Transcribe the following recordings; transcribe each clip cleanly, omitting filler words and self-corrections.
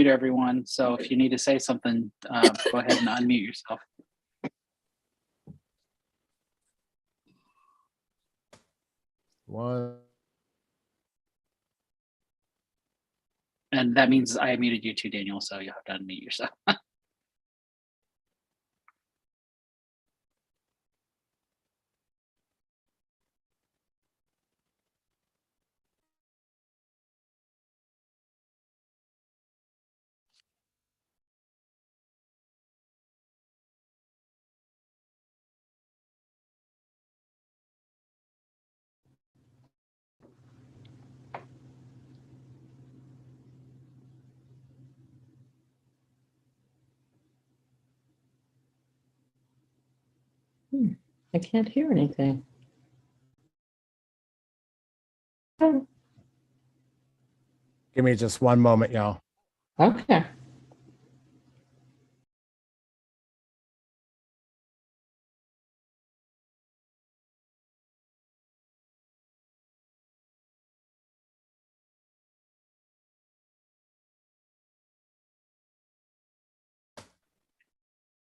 unmute everyone. So if you need to say something, go ahead and unmute yourself. One. And that means I muted you too, Daniel, so you have to unmute yourself. I can't hear anything. Give me just one moment, y'all. Okay.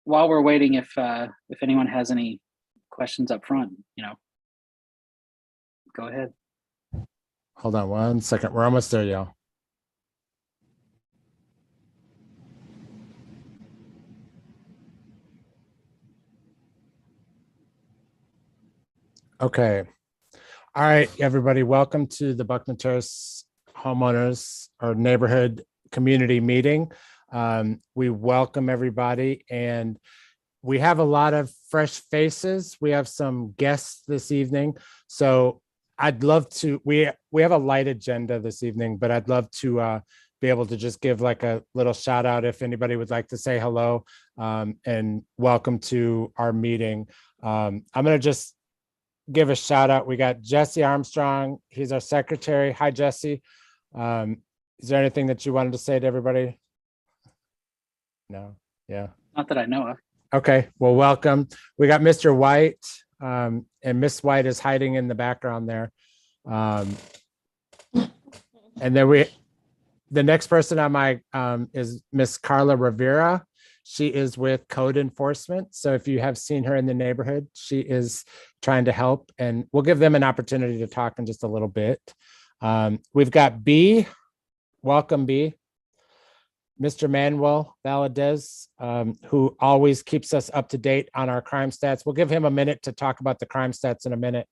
While we're waiting, if anyone has any questions up front, go ahead. Hold on one second. We're almost there, y'all. Okay. All right, everybody. Welcome to the Buckner Terrace homeowners or neighborhood community meeting. We welcome everybody, and we have a lot of fresh faces. We have some guests this evening. So I'd love to, we have a light agenda this evening, but I'd love to be able to just give like a little shout out if anybody would like to say hello and welcome to our meeting. I'm gonna just give a shout out. We got Jesse Armstrong. He's our secretary. Hi, Jesse. Is there anything that you wanted to say to everybody? No. Yeah. Not that I know of. Okay. Well, welcome. We got Mr. White, and Miss White is hiding in the background there. And then the next person on my is Miss Carla Rivera. She is with code enforcement. So if you have seen her in the neighborhood, she is trying to help, and we'll give them an opportunity to talk in just a little bit. We've got B. Welcome, B. Mr. Manuel Valadez, who always keeps us up to date on our crime stats. We'll give him a minute to talk about the crime stats in a minute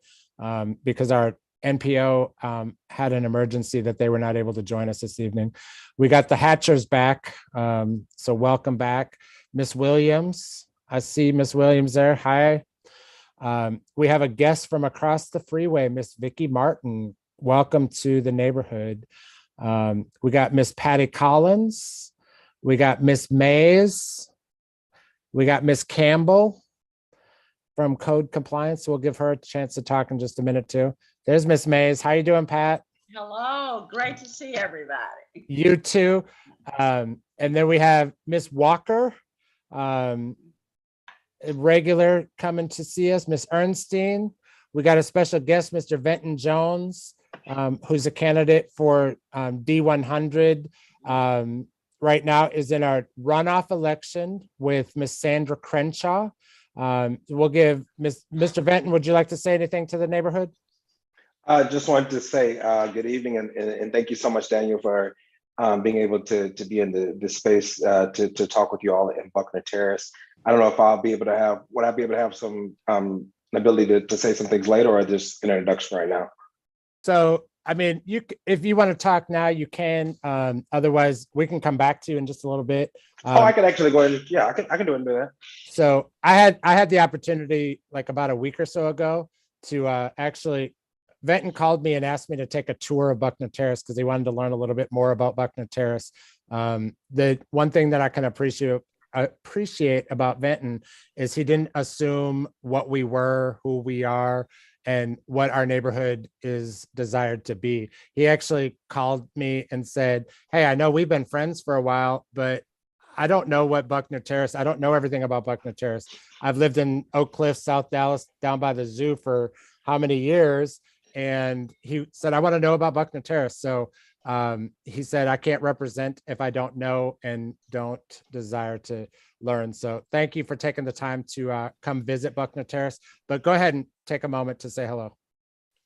because our NPO had an emergency that they were not able to join us this evening. We got the Hatchers back, so welcome back. Miss Williams, I see Miss Williams there. Hi. We have a guest from across the freeway, Miss Vicki Martin. Welcome to the neighborhood. We got Miss Patty Collins. We got Miss Mays. We got Miss Campbell from Code Compliance. We'll give her a chance to talk in just a minute too. There's Miss Mays. How you doing, Pat? Hello, great to see everybody. You too. And then we have Miss Walker, a regular coming to see us, Miss Ernstine. We got a special guest, Mr. Venton Jones, who's a candidate for D100. Right now is in our runoff election with Miss Sandra Crenshaw. We'll give Mr. Venton, would you like to say anything to the neighborhood? I just wanted to say good evening and thank you so much, Daniel, for being able to be in the space to talk with you all in Buckner Terrace. I don't know if I'll be able to have, would I be able to have some ability to say some things later, or just an introduction right now? So, I mean, if you want to talk now, you can. Otherwise, we can come back to you in just a little bit. I can actually go ahead. Yeah, I can do it and do that. So I had the opportunity like about a week or so ago to actually, Venton called me and asked me to take a tour of Buckner Terrace because he wanted to learn a little bit more about Buckner Terrace. The one thing that I can appreciate about Venton is he didn't assume what we were, who we are, and what our neighborhood is desired to be. He actually called me and said, hey, I know we've been friends for a while, but I don't know what Buckner Terrace, I don't know everything about Buckner Terrace. I've lived in Oak Cliff, South Dallas, down by the zoo for how many years? And he said, I want to know about Buckner Terrace. So He said, I can't represent if I don't know and don't desire to learn. So thank you for taking the time to come visit Buckner Terrace, but go ahead and take a moment to say hello.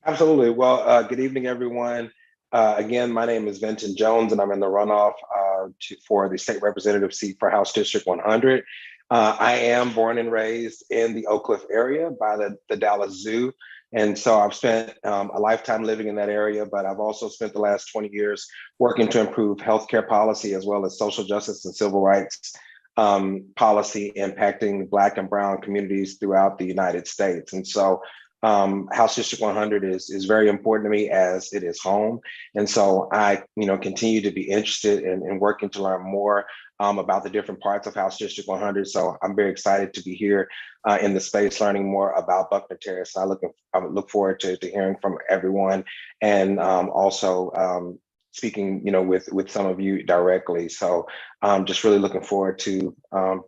Absolutely. Well, good evening, everyone. Again, my name is Vinton Jones, and I'm in the runoff for the state representative seat for House District 100. I am born and raised in the Oak Cliff area by the Dallas Zoo. And so I've spent a lifetime living in that area, but I've also spent the last 20 years working to improve healthcare policy as well as social justice and civil rights policy impacting Black and Brown communities throughout the United States. And so House District 100 is very important to me as it is home. And so I, continue to be interested in working to learn more about the different parts of House District 100. So I'm very excited to be here in the space, learning more about Buckner Terrace. I look forward to hearing from everyone and also speaking, with some of you directly. So I'm just really looking forward to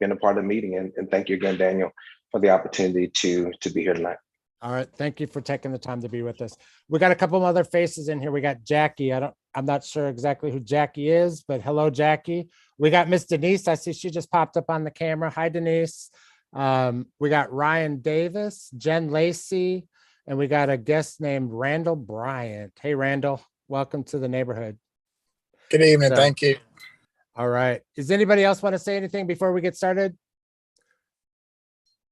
being a part of the meeting. And thank you again, Daniel, for the opportunity to be here tonight. All right. Thank you for taking the time to be with us. We got a couple of other faces in here. We got Jackie. I'm not sure exactly who Jackie is, but hello, Jackie. We got Miss Denise. I see she just popped up on the camera. Hi, Denise. We got Ryan Davis, Jen Lacey, and we got a guest named Randall Bryant. Hey, Randall, welcome to the neighborhood. Good evening. Thank you. All right. Does anybody else want to say anything before we get started?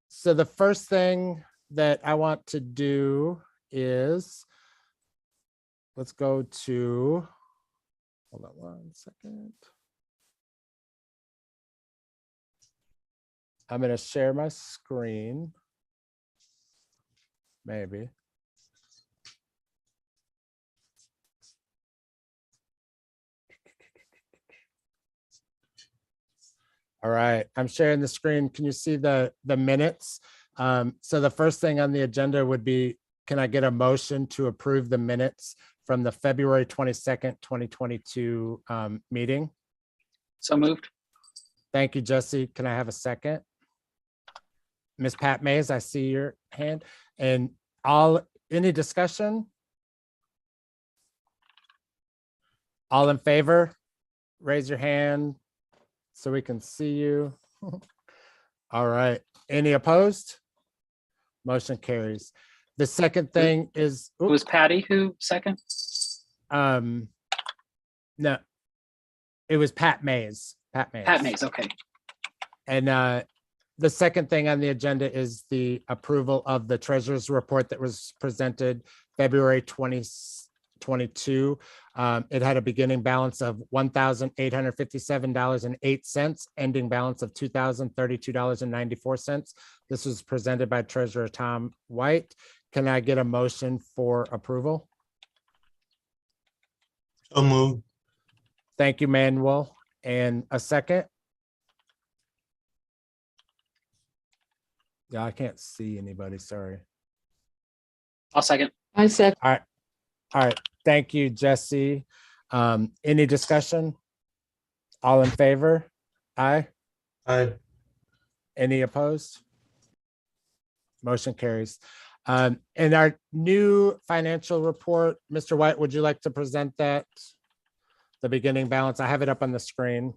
So the first thing that I want to do is, let's go to, hold on one second. I'm going to share my screen. Maybe. All right, I'm sharing the screen. Can you see the minutes? So the first thing on the agenda would be, can I get a motion to approve the minutes from the February 22nd, 2022 meeting? So moved. Thank you, Jesse. Can I have a second? Ms. Pat Mays, I see your hand. And any discussion? All in favor? Raise your hand so we can see you. All right. Any opposed? Motion carries. The second thing is, It was Patty who second? no, it was Pat Mays. Pat Mays. Okay. And the second thing on the agenda is the approval of the treasurer's report that was presented February 2022. It had a beginning balance of $1,857.08, ending balance of $2,032.94. This was presented by Treasurer Tom White. Can I get a motion for approval? So moved. Thank you, Manuel. And a second? Yeah, I can't see anybody, sorry. I'll second. I said, All right. Thank you, Jesse. Any discussion? All in favor? Aye. Aye. Any opposed? Motion carries. And our new financial report, Mr. White, would you like to present that? The beginning balance, I have it up on the screen.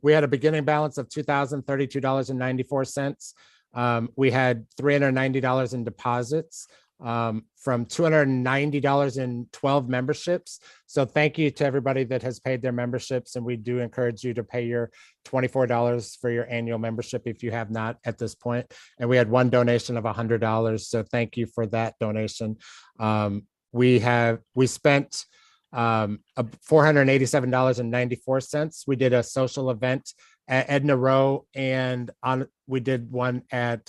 We had a beginning balance of $2,032.94. We had $390 in deposits from $290 in 12 memberships. So thank you to everybody that has paid their memberships. And we do encourage you to pay your $24 for your annual membership if you have not at this point. And we had one donation of $100. So thank you for that donation. We spent $487.94. We did a social event at Edna Row, and we did one at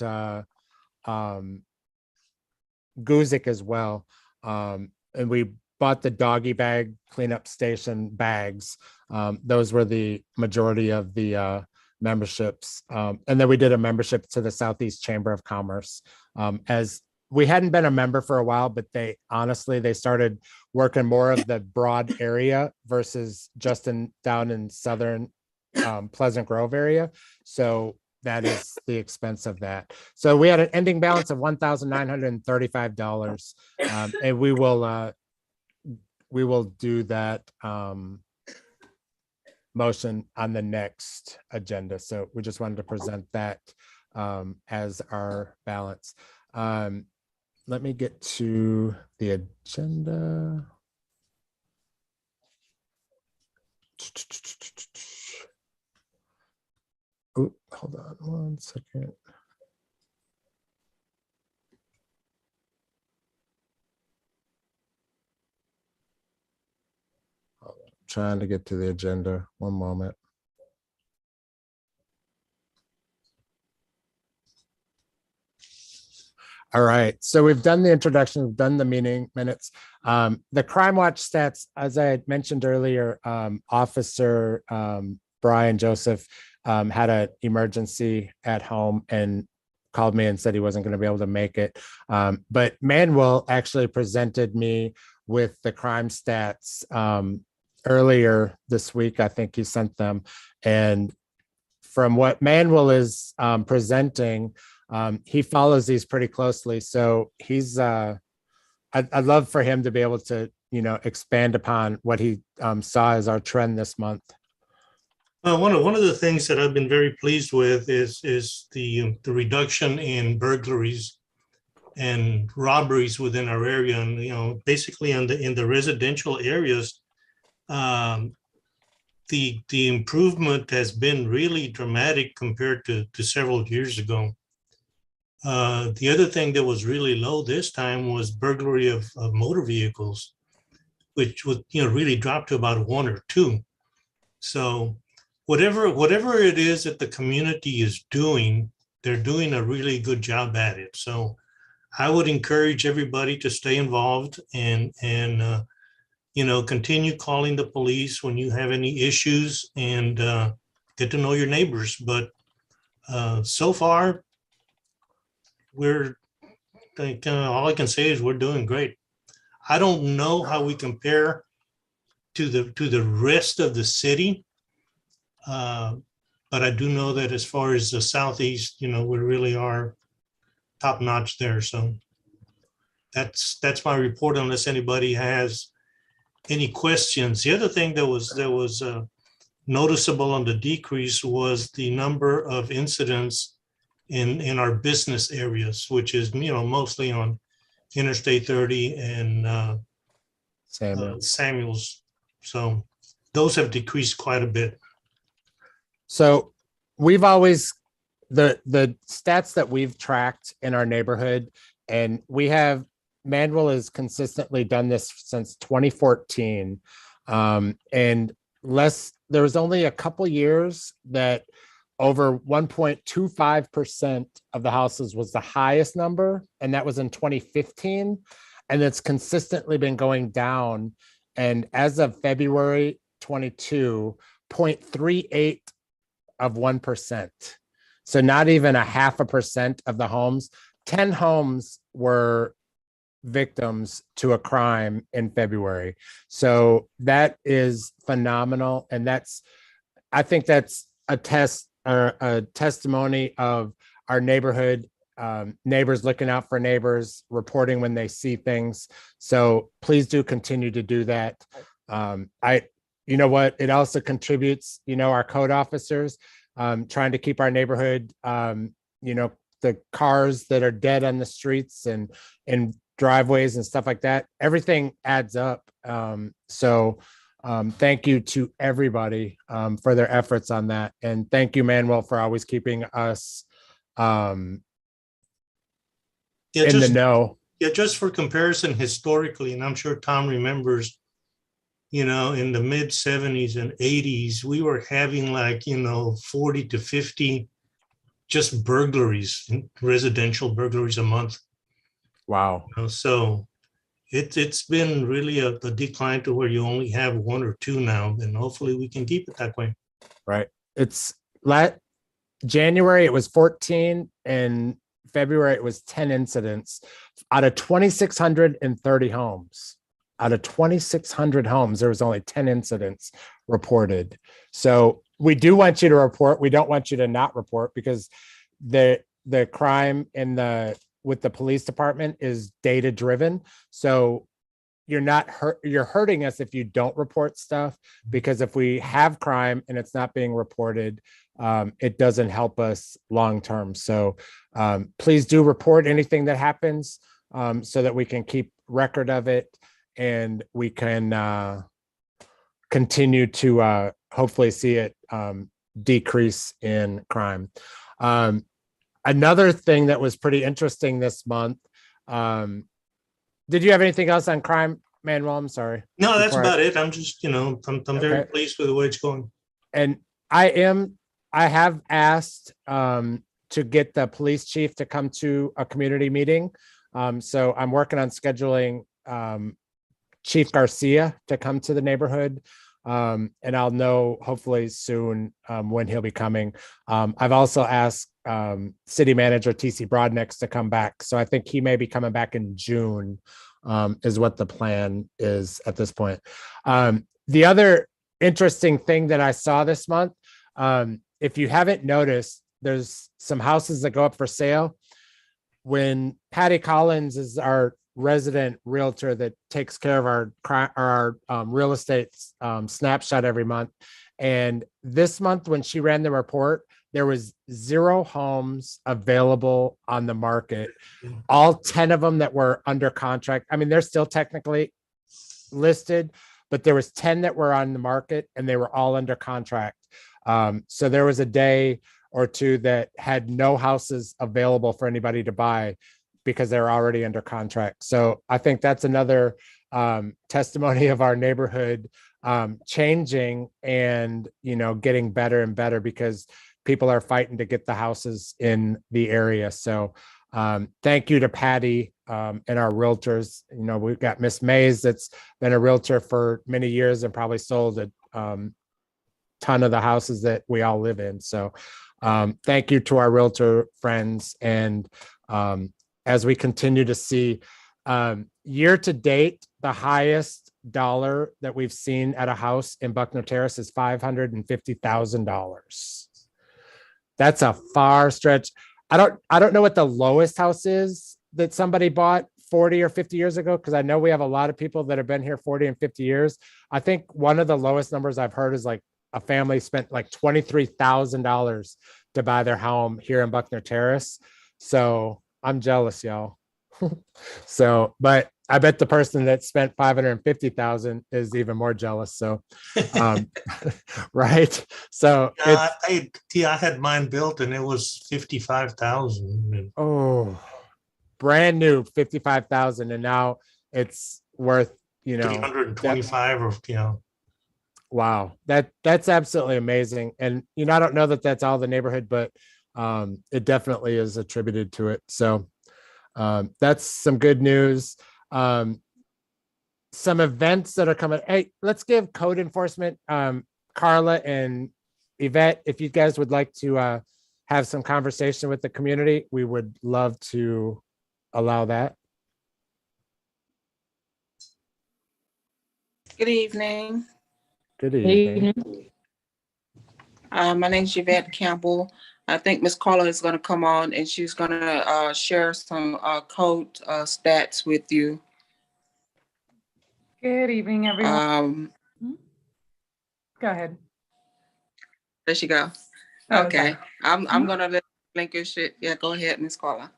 Guzik as well. And we bought the doggy bag cleanup station bags. Those were the majority of the memberships. And then we did a membership to the Southeast Chamber of Commerce. As we hadn't been a member for a while, but they started working more of the broad area versus just down in southern Pleasant Grove area. So that is the expense of that. So we had an ending balance of $1,935. And we will do that motion on the next agenda. So we just wanted to present that as our balance. Let me get to the agenda. Oh, hold on one second. Trying to get to the agenda. One moment. All right, so we've done the introduction, we've done the meeting minutes. The crime watch stats, as I had mentioned earlier, Officer Brian Joseph had an emergency at home and called me and said he wasn't going to be able to make it. But Manuel actually presented me with the crime stats earlier this week. I think he sent them. And from what Manuel is presenting, he follows these pretty closely. So he's, I'd love for him to be able to, expand upon what he saw as our trend this month. One of the things that I've been very pleased with is the reduction in burglaries and robberies within our area, and basically in the residential areas, the improvement has been really dramatic compared to several years ago. The other thing that was really low this time was burglary of motor vehicles, which was really dropped to about 1 or 2. So whatever it is that the community is doing, they're doing a really good job at it. So I would encourage everybody to stay involved and continue calling the police when you have any issues, and get to know your neighbors. But so far, all I can say is we're doing great. I don't know how we compare to the rest of the city, but I do know that as far as the Southeast, we really are top notch there. So that's my report, unless anybody has any questions. The other thing that was noticeable on the decrease was the number of incidents in our business areas, which is mostly on Interstate 30 and Samuels. So those have decreased quite a bit. So we've always, the stats that we've tracked in our neighborhood, and Manuel has consistently done this since 2014. And there was only a couple years that over 1.25% of the houses was the highest number, and that was in 2015. And it's consistently been going down. And as of February 22, 0.38 of 1%. So not even 0.5% of the homes. 10 homes were victims to a crime in February. So that is phenomenal. And I think that's a testimony of our neighborhood, neighbors looking out for neighbors, reporting when they see things. So please do continue to do that. You know what? It also contributes, our code officers trying to keep our neighborhood, the cars that are dead on the streets and in driveways and stuff like that. Everything adds up. So thank you to everybody for their efforts on that. And thank you, Manuel, for always keeping us in the know. Yeah, just for comparison historically, and I'm sure Tom remembers, in the mid 70s and 80s, we were having 40 to 50 just burglaries, residential burglaries a month. Wow. So it's been really a decline to where you only have 1 or 2 now, and hopefully we can keep it that way. Right. It's January, it was 14, and February, it was 10 incidents out of 2,630 homes. Out of 2,600 homes, there was only 10 incidents reported. So we do want you to report. We don't want you to not report because the crime with the police department is data driven. So you're hurting us if you don't report stuff, because if we have crime and it's not being reported, it doesn't help us long term. So please do report anything that happens, so that we can keep record of it and we can continue to hopefully see it decrease in crime. Another thing that was pretty interesting this month. Did you have anything else on crime, Manuel? I'm sorry. No, that's Before I- about it. I'm just, I'm very Okay. pleased with the way it's going. And I have asked to get the police chief to come to a community meeting. So I'm working on scheduling Chief Garcia to come to the neighborhood. And I'll know hopefully soon when he'll be coming. I've also asked city manager TC Broadnex to come back. So I think he may be coming back in June, is what the plan is at this point. The other interesting thing that I saw this month, if you haven't noticed, there's some houses that go up for sale. When Patty Collins is our resident realtor that takes care of our real estate snapshot every month. And this month, when she ran the report, there was 0 homes available on the market. All 10 of them that were under contract. I mean, they're still technically listed, but there was 10 that were on the market and they were all under contract. So there was a day or two that had no houses available for anybody to buy because they're already under contract. So I think that's another testimony of our neighborhood changing and, getting better and better because people are fighting to get the houses in the area. So thank you to Patty and our realtors. We've got Miss Mays that's been a realtor for many years and probably sold a ton of the houses that we all live in. So thank you to our realtor friends. And as we continue to see year to date, the highest dollar that we've seen at a house in Buckner Terrace is $550,000. That's a far stretch. I don't know what the lowest house is that somebody bought 40 or 50 years ago, because I know we have a lot of people that have been here 40 and 50 years. I think one of the lowest numbers I've heard is like a family spent like $23,000 to buy their home here in Buckner Terrace. So I'm jealous, y'all. So, but I bet the person that spent 550,000 is even more jealous. So, right. So I had mine built and it was 55,000. Oh, brand new 55,000. And now it's worth, 325 or, wow. That's absolutely amazing. And, I don't know that that's all the neighborhood, but it definitely is attributed to it. So that's some good news. Some events that are coming. Hey, let's give code enforcement, Carla and Yvette, if you guys would like to have some conversation with the community, we would love to allow that. Good evening. Good evening. My name's Yvette Campbell. I think Ms. Carla is going to come on and she's going to share some code stats with you. Good evening, everyone. Go ahead. There she go. Oh, Okay. sorry. I'm going to relinquish it. Yeah, go ahead, Ms. Carla.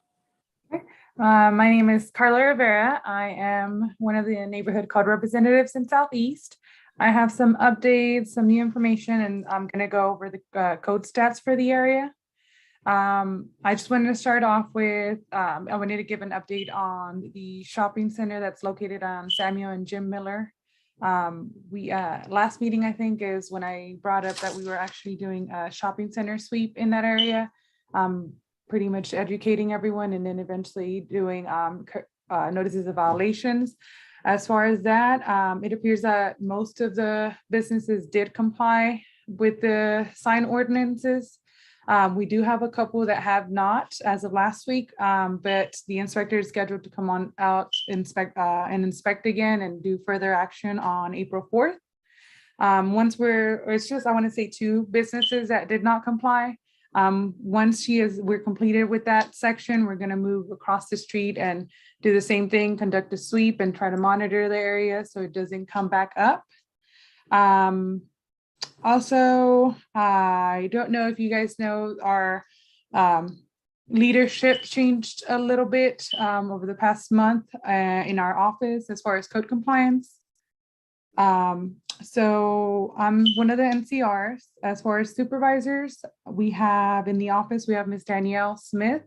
My name is Carla Rivera. I am one of the neighborhood code representatives in Southeast. I have some updates, some new information, and I'm going to go over the code stats for the area. I just wanted to start off with, I wanted to give an update on the shopping center that's located on Samuel and Jim Miller. Last meeting, I think, is when I brought up that we were actually doing a shopping center sweep in that area, pretty much educating everyone and then eventually doing notices of violations. As far as that, it appears that most of the businesses did comply with the sign ordinances. We do have a couple that have not as of last week, but the inspector is scheduled to come on out, inspect again and do further action on April 4th. It's just, I want to say 2 businesses that did not comply. Once we're completed with that section, we're going to move across the street and do the same thing, conduct a sweep and try to monitor the area so it doesn't come back up. Also, I don't know if you guys know, our leadership changed a little bit over the past month in our office as far as code compliance. So I'm one of the NCRs. As far as supervisors, we have in the office, we have Ms. Danielle Smith.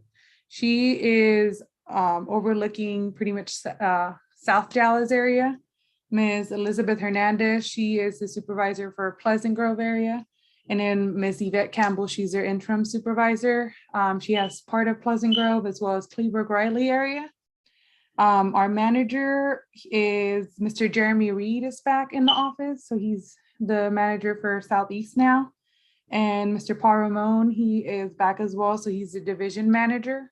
She is overlooking pretty much South Dallas area. Ms. Elizabeth Hernandez, she is the supervisor for Pleasant Grove area. And then Ms. Yvette Campbell, she's their interim supervisor. She has part of Pleasant Grove as well as Cleveland Riley area. Our manager is Mr. Jeremy Reed is back in the office. So he's the manager for Southeast now. And Mr. Paul Ramon, he is back as well. So he's the division manager.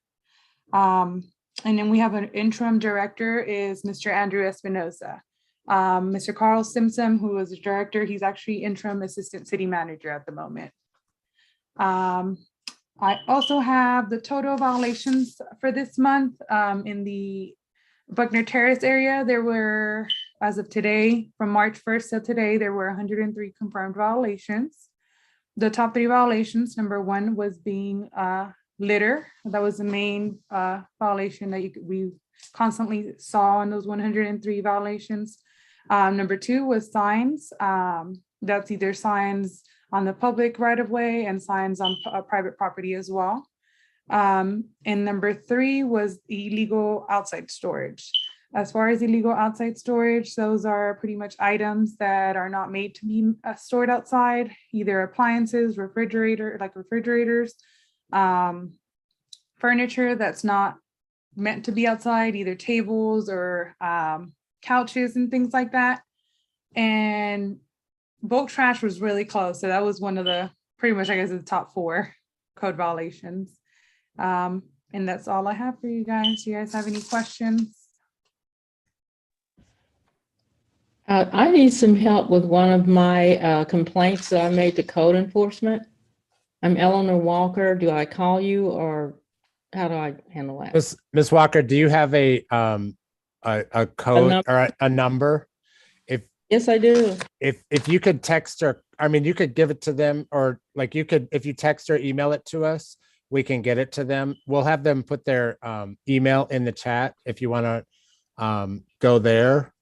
And then we have an interim director is Mr. Andrew Espinoza. Mr. Carl Simpson, who is the director, he's actually interim assistant city manager at the moment. I also have the total violations for this month in the Buckner Terrace area. There were, as of today, from March 1st to today, there were 103 confirmed violations. The top 3 violations, number 1 was being litter. That was the main violation that we constantly saw in those 103 violations. Number 2 was signs. That's either signs on the public right of way and signs on private property as well. And number 3 was illegal outside storage. As far as illegal outside storage, those are pretty much items that are not made to be stored outside, either appliances, refrigerators, furniture that's not meant to be outside, either tables or couches and things like that. And bulk trash was really close. So that was one of the pretty much, I guess, the top 4 code violations. And that's all I have for you guys. Do you guys have any questions? I need some help with one of my complaints that I made to code enforcement. I'm Eleanor Walker. Do I call you or how do I handle that? Ms. Walker, do you have a code or a number? Yes, I do. If you could text her, I mean, you could give it to them, or like you could, if you text or email it to us, we can get it to them. We'll have them put their email in the chat if you want to go there.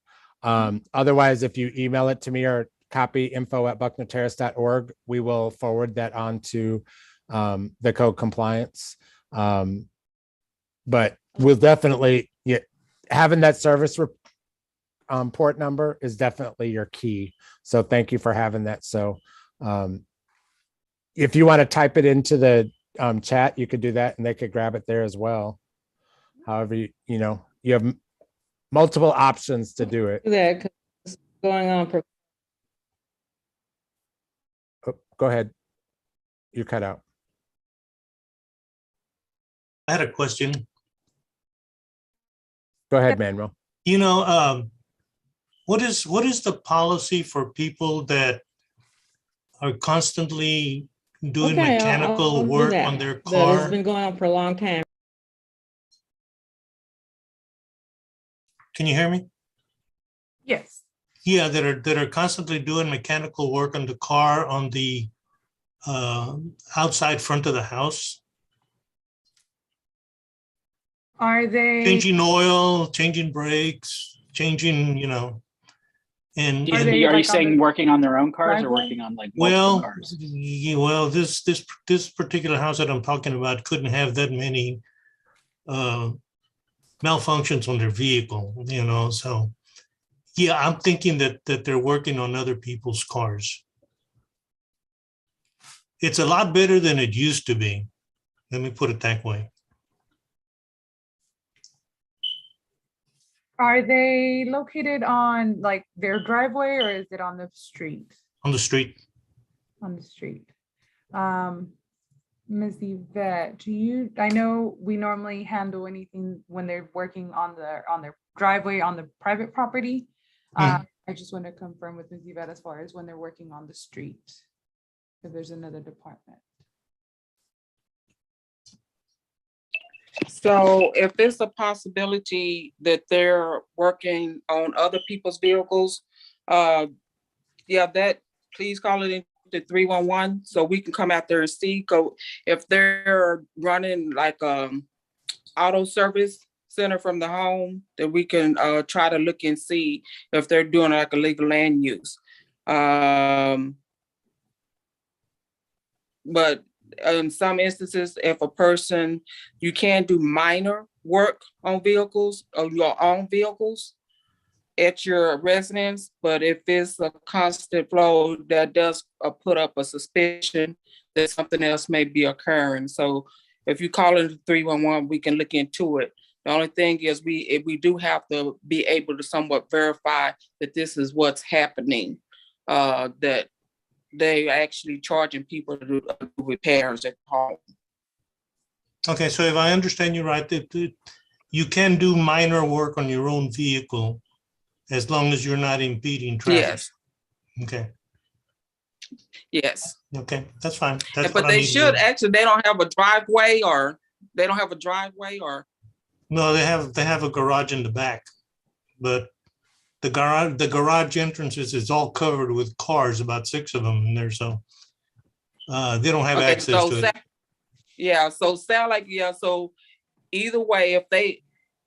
Otherwise, if you email it to me or copy info@bucknerterrace.org, we will forward that on to the code compliance. But we'll definitely, having that service port number is definitely your key. So thank you for having that. So if you want to type it into the chat, you could do that and they could grab it there as well. However, you have multiple options to do it. That 'cause it's going on for Go ahead. You cut out. I had a question. Go ahead, Manuel. What is the policy for people that are constantly doing Okay, mechanical I'll do work that. on their That car? has been going on for a long time. Can you hear me? Yes. Yeah, that are constantly doing mechanical work on the car on the outside front of the house, Are they? changing oil, changing brakes, changing, and Are Are they, you like, on saying the working on their own cars or driveway? working on like multiple well, cars? this particular house that I'm talking about couldn't have that many malfunctions on their vehicle, so yeah, I'm thinking that they're working on other people's cars. It's a lot better than it used to be. Let me put it that way. Are they located on like their driveway or is it on the street? On the street. On the street. Ms. Yvette, I know we normally handle anything when they're working on their driveway on the private property. Are I just want to confirm with Ms. Yvette as far as when they're working on the street. If there's another department. So if it's a possibility that they're working on other people's vehicles, yeah, that, please call it into 311 so we can come out there and see. Go if they're running like auto service center from the home, then we can try to look and see if they're doing like illegal land use. But in some instances, if a person, you can do minor work on vehicles, on your own vehicles at your residence, but if it's a constant flow, that does put up a suspicion that something else may be occurring. So if you call it 311, we can look into it. The only thing is we do have to be able to somewhat verify that this is what's happening, that they actually charging people to do repairs at home. Okay, so if I understand you right, that you can do minor work on your own vehicle as long as you're not impeding traffic. Yes, Okay, yes. okay, that's fine. That's But what I they need to should know. actually, they don't have a driveway or they don't have a driveway or, No, they have a garage in the back, but the garage entrances is all covered with cars, about 6 of them in there, so they don't have okay, access so to it. yeah, so sound like, yeah, so either way, if they,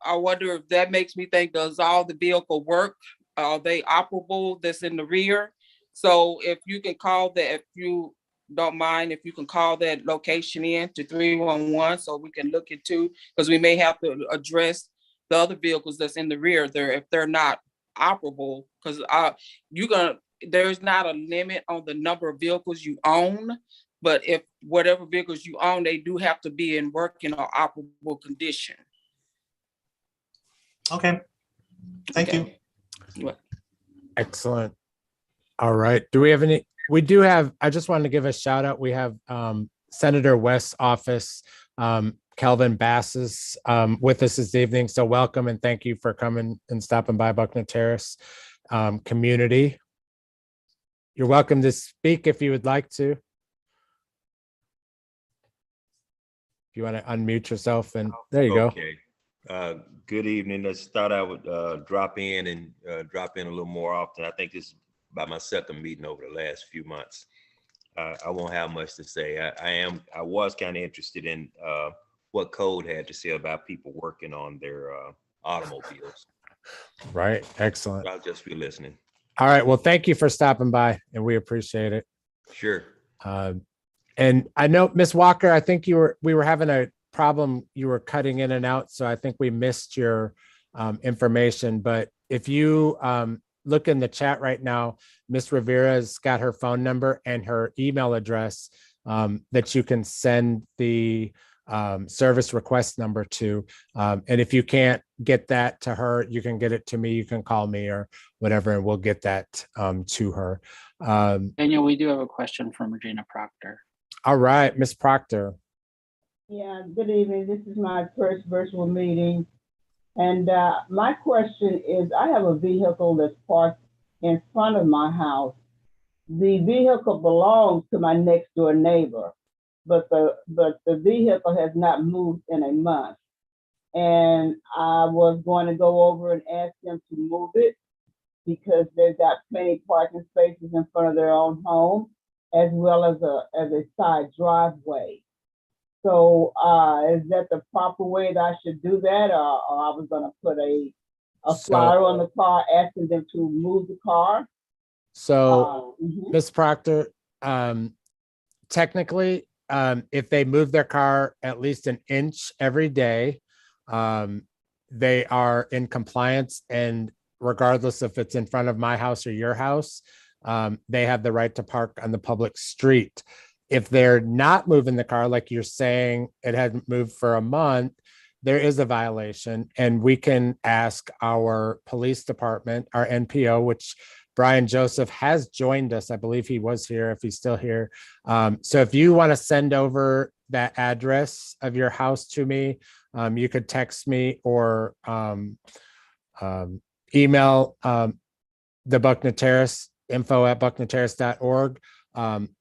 I wonder if that makes me think, does all the vehicle work? Are they operable that's in the rear? So if you can call that, if you don't mind, if you can call that location in to 311 so we can look into, because we may have to address the other vehicles that's in the rear there if they're not operable, because there's not a limit on the number of vehicles you own, but if whatever vehicles you own, they do have to be in working or operable condition. Okay, thank you. Excellent. All right. Do we have any? We do have, I just wanted to give a shout out. We have Senator West's office, Kelvin Bass is with us this evening. So welcome and thank you for coming and stopping by Buckner Terrace community. You're welcome to speak if you would like to. If you want to unmute yourself, and there you go. Okay. Good evening. Let's start out with drop in a little more often. I think this is about my second meeting over the last few months. I won't have much to say. I was kind of interested in what code had to say about people working on their automobiles. Right. Excellent. I'll just be listening. All right. Well, thank you for stopping by and we appreciate it. Sure. And I know, Ms. Walker, I think we were having a problem. You were cutting in and out. So I think we missed your information. But if you look in the chat right now, Ms. Rivera's got her phone number and her email address that you can send the service request number to. And if you can't get that to her, you can get it to me. You can call me or whatever, and we'll get that to her. Daniel, we do have a question from Regina Proctor. All right, Ms. Proctor. Yeah, good evening. This is my first virtual meeting. And my question is, I have a vehicle that's parked in front of my house. The vehicle belongs to my next door neighbor, but the vehicle has not moved in a month. And I was going to go over and ask them to move it because they've got plenty of parking spaces in front of their own home, as well as a side driveway. So is that the proper way that I should do that? Or I was gonna put a flyer on the car asking them to move the car? So Ms. Proctor, technically, if they move their car at least an inch every day, they are in compliance, and regardless if it's in front of my house or your house, they have the right to park on the public street. If they're not moving the car, like you're saying, it hasn't moved for a month, there is a violation, and we can ask our police department, our NPO, which Brian Joseph has joined us. I believe he was here, if he's still here. So if you want to send over that address of your house to me, you could text me or email the Buckner Terrace, info@bucknerterrace.org,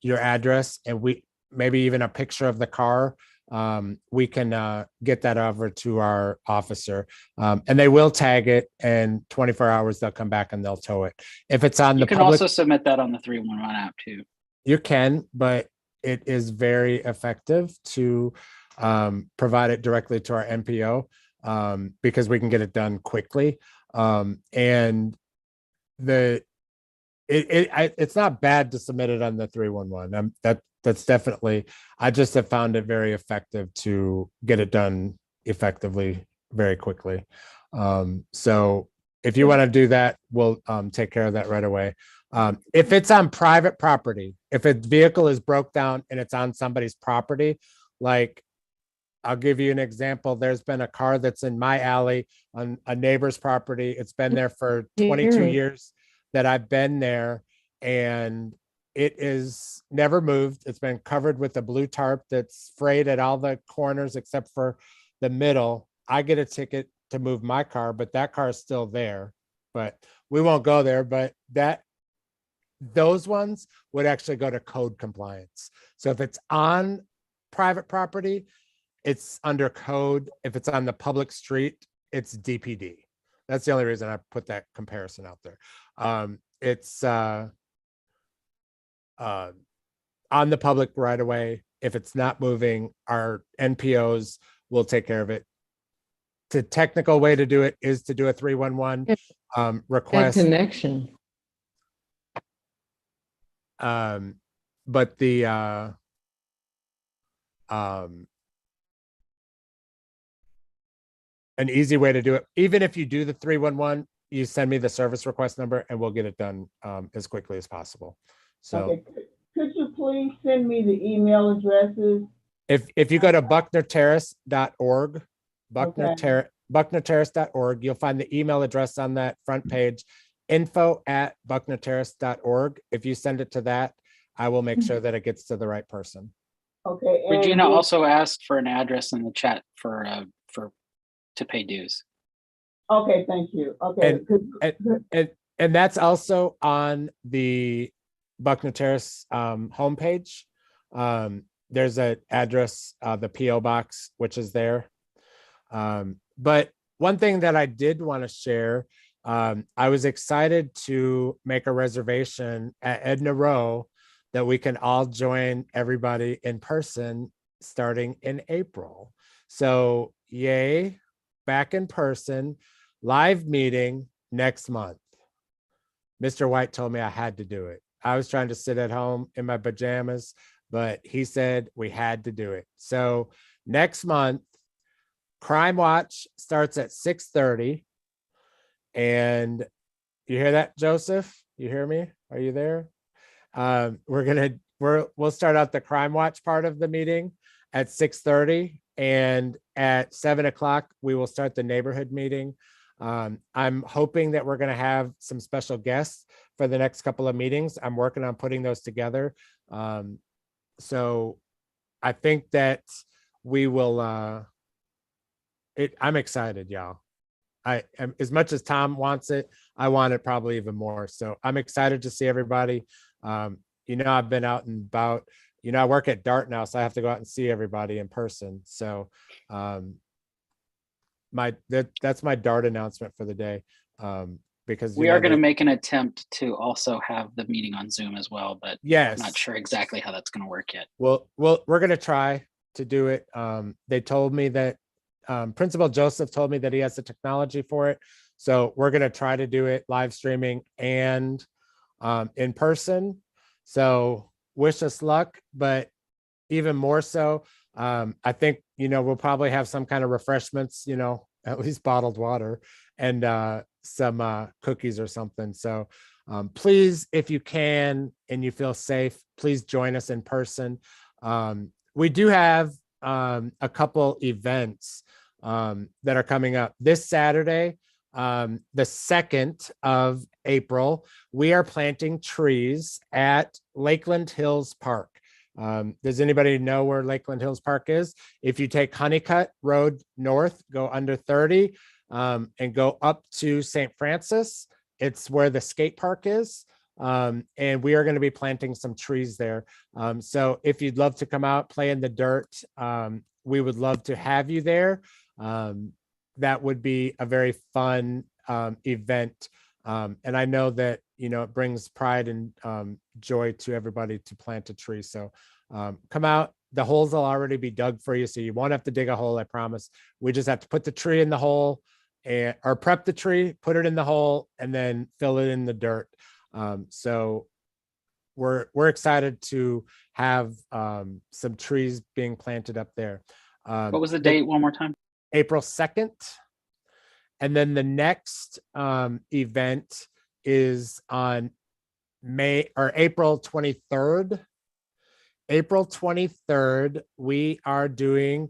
your address, and we maybe even a picture of the car. We can get that over to our officer, and they will tag it, and 24 hours they'll come back and they'll tow it. If it's on You the can public, also submit that on the 311 app too. you can, but it is very effective to provide it directly to our NPO, because we can get it done quickly. And it's not bad to submit it on the 311. That's definitely, I just have found it very effective to get it done effectively very quickly. So if you want to do that, we'll take care of that right away. If it's on private property, if a vehicle is broke down and it's on somebody's property, like I'll give you an example. There's been a car that's in my alley on a neighbor's property. It's been there for 22 years that I've been there, and it is never moved. It's been covered with a blue tarp that's frayed at all the corners except for the middle. I get a ticket to move my car, but that car is still there. But we won't go there, but those ones would actually go to code compliance. So if it's on private property, it's under code. If it's on the public street, it's DPD. That's the only reason I put that comparison out there. It's on the public right away. If it's not moving, our NPOs will take care of it. The technical way to do it is to do a 311 request. Connection. But the an easy way to do it, even if you do the 311, you send me the service request number and we'll get it done as quickly as possible. So Okay. Could you please send me the email addresses? if you go to bucknerterrace.org, bucknerterrace.org, you'll find the email address on that front page, info@bucknerterrace.org. If you send it to that, I will make sure that it gets to the right person. Okay. Regina also asked for an address in the chat for to pay dues. Okay, thank you. Okay. And that's also on the Buckner Terrace homepage. There's an address, the PO box, which is there. But one thing that I did want to share, I was excited to make a reservation at Edna Row that we can all join everybody in person starting in April. So yay, back in person, live meeting next month. Mr. White told me I had to do it. I was trying to sit at home in my pajamas, but he said we had to do it. So next month, Crime Watch starts at 6:30. And you hear that, Joseph? You hear me? Are you there? We'll start out the Crime Watch part of the meeting at 6:30, and at 7 o'clock we will start the neighborhood meeting. I'm hoping that we're going to have some special guests for the next couple of meetings. I'm working on putting those together. So I think that we will. I'm excited, y'all. I am, as much as Tom wants it, I want it probably even more. So I'm excited to see everybody. I've been out and about. I work at Dart now, so I have to go out and see everybody in person. So that's my Dart announcement for the day. Because we are going to make an attempt to also have the meeting on Zoom as well, but yes, I'm not sure exactly how that's going to work yet. Well, we're going to try to do it. They told me that Principal Joseph told me that he has the technology for it. So we're going to try to do it live streaming and in person. So wish us luck, but even more so, I think, we'll probably have some kind of refreshments, at least bottled water and some cookies or something. So please, if you can and you feel safe, please join us in person. We do have a couple events that are coming up this Saturday, the 2nd of April. We are planting trees at Lakeland Hills Park. Does anybody know where Lakeland Hills Park is? If you take Honeycutt Road north, go under 30 and go up to St. Francis, It's where the skate park is. And we are going to be planting some trees there. So if you'd love to come out, play in the dirt, we would love to have you there. That would be a very fun event. And I know that, it brings pride and joy to everybody to plant a tree. So come out. The holes will already be dug for you, so you won't have to dig a hole, I promise. We just have to put the tree in the hole or prep the tree, put it in the hole, and then fill it in the dirt. So we're excited to have some trees being planted up there. What was the date one more time? April 2nd. And then the next event is on April 23rd. April 23rd, we are doing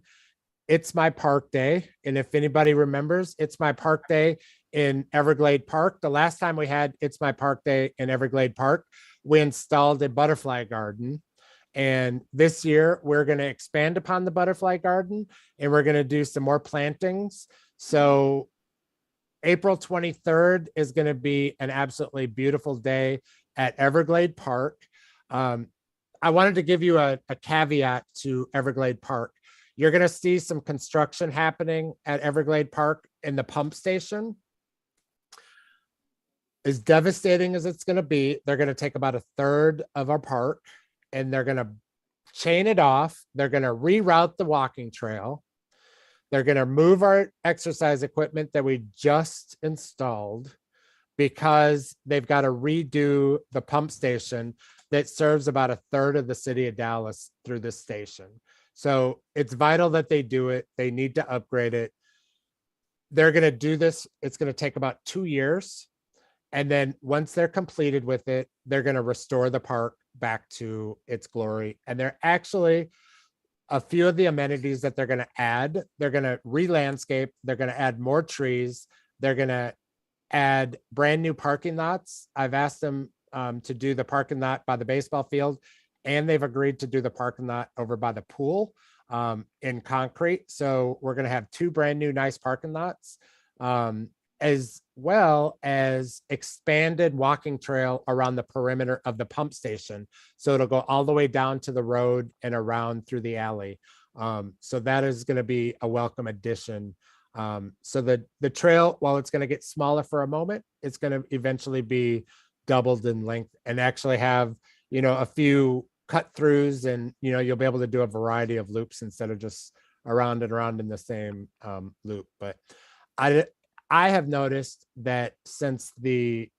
It's My Park Day. And if anybody remembers, It's My Park Day in Everglade Park. The last time we had It's My Park Day in Everglade Park, we installed a butterfly garden. And this year, we're going to expand upon the butterfly garden and we're going to do some more plantings. So April 23rd is going to be an absolutely beautiful day at Everglade Park. I wanted to give you a caveat to Everglade Park. You're going to see some construction happening at Everglade Park in the pump station. As devastating as it's going to be, they're going to take about a third of our park and they're going to chain it off. They're going to reroute the walking trail. They're going to move our exercise equipment that we just installed because they've got to redo the pump station that serves about a third of the city of Dallas through this station. So it's vital that they do it. They need to upgrade it. They're going to do this. It's going to take about 2 years. And then once they're completed with it, they're going to restore the park back to its glory. And they're actually a few of the amenities that they're going to add. They're going to re-landscape. They're going to add more trees. They're going to add brand new parking lots. I've asked them to do the parking lot by the baseball field, and they've agreed to do the parking lot over by the pool in concrete. So we're going to have 2 brand new nice parking lots, as well as expanded walking trail around the perimeter of the pump station. So it'll go all the way down to the road and around through the alley. So that is going to be a welcome addition. So the trail, while it's going to get smaller for a moment, it's going to eventually be doubled in length and actually have, a few cut throughs, and, you'll be able to do a variety of loops instead of just around and around in the same loop. But I have noticed that since the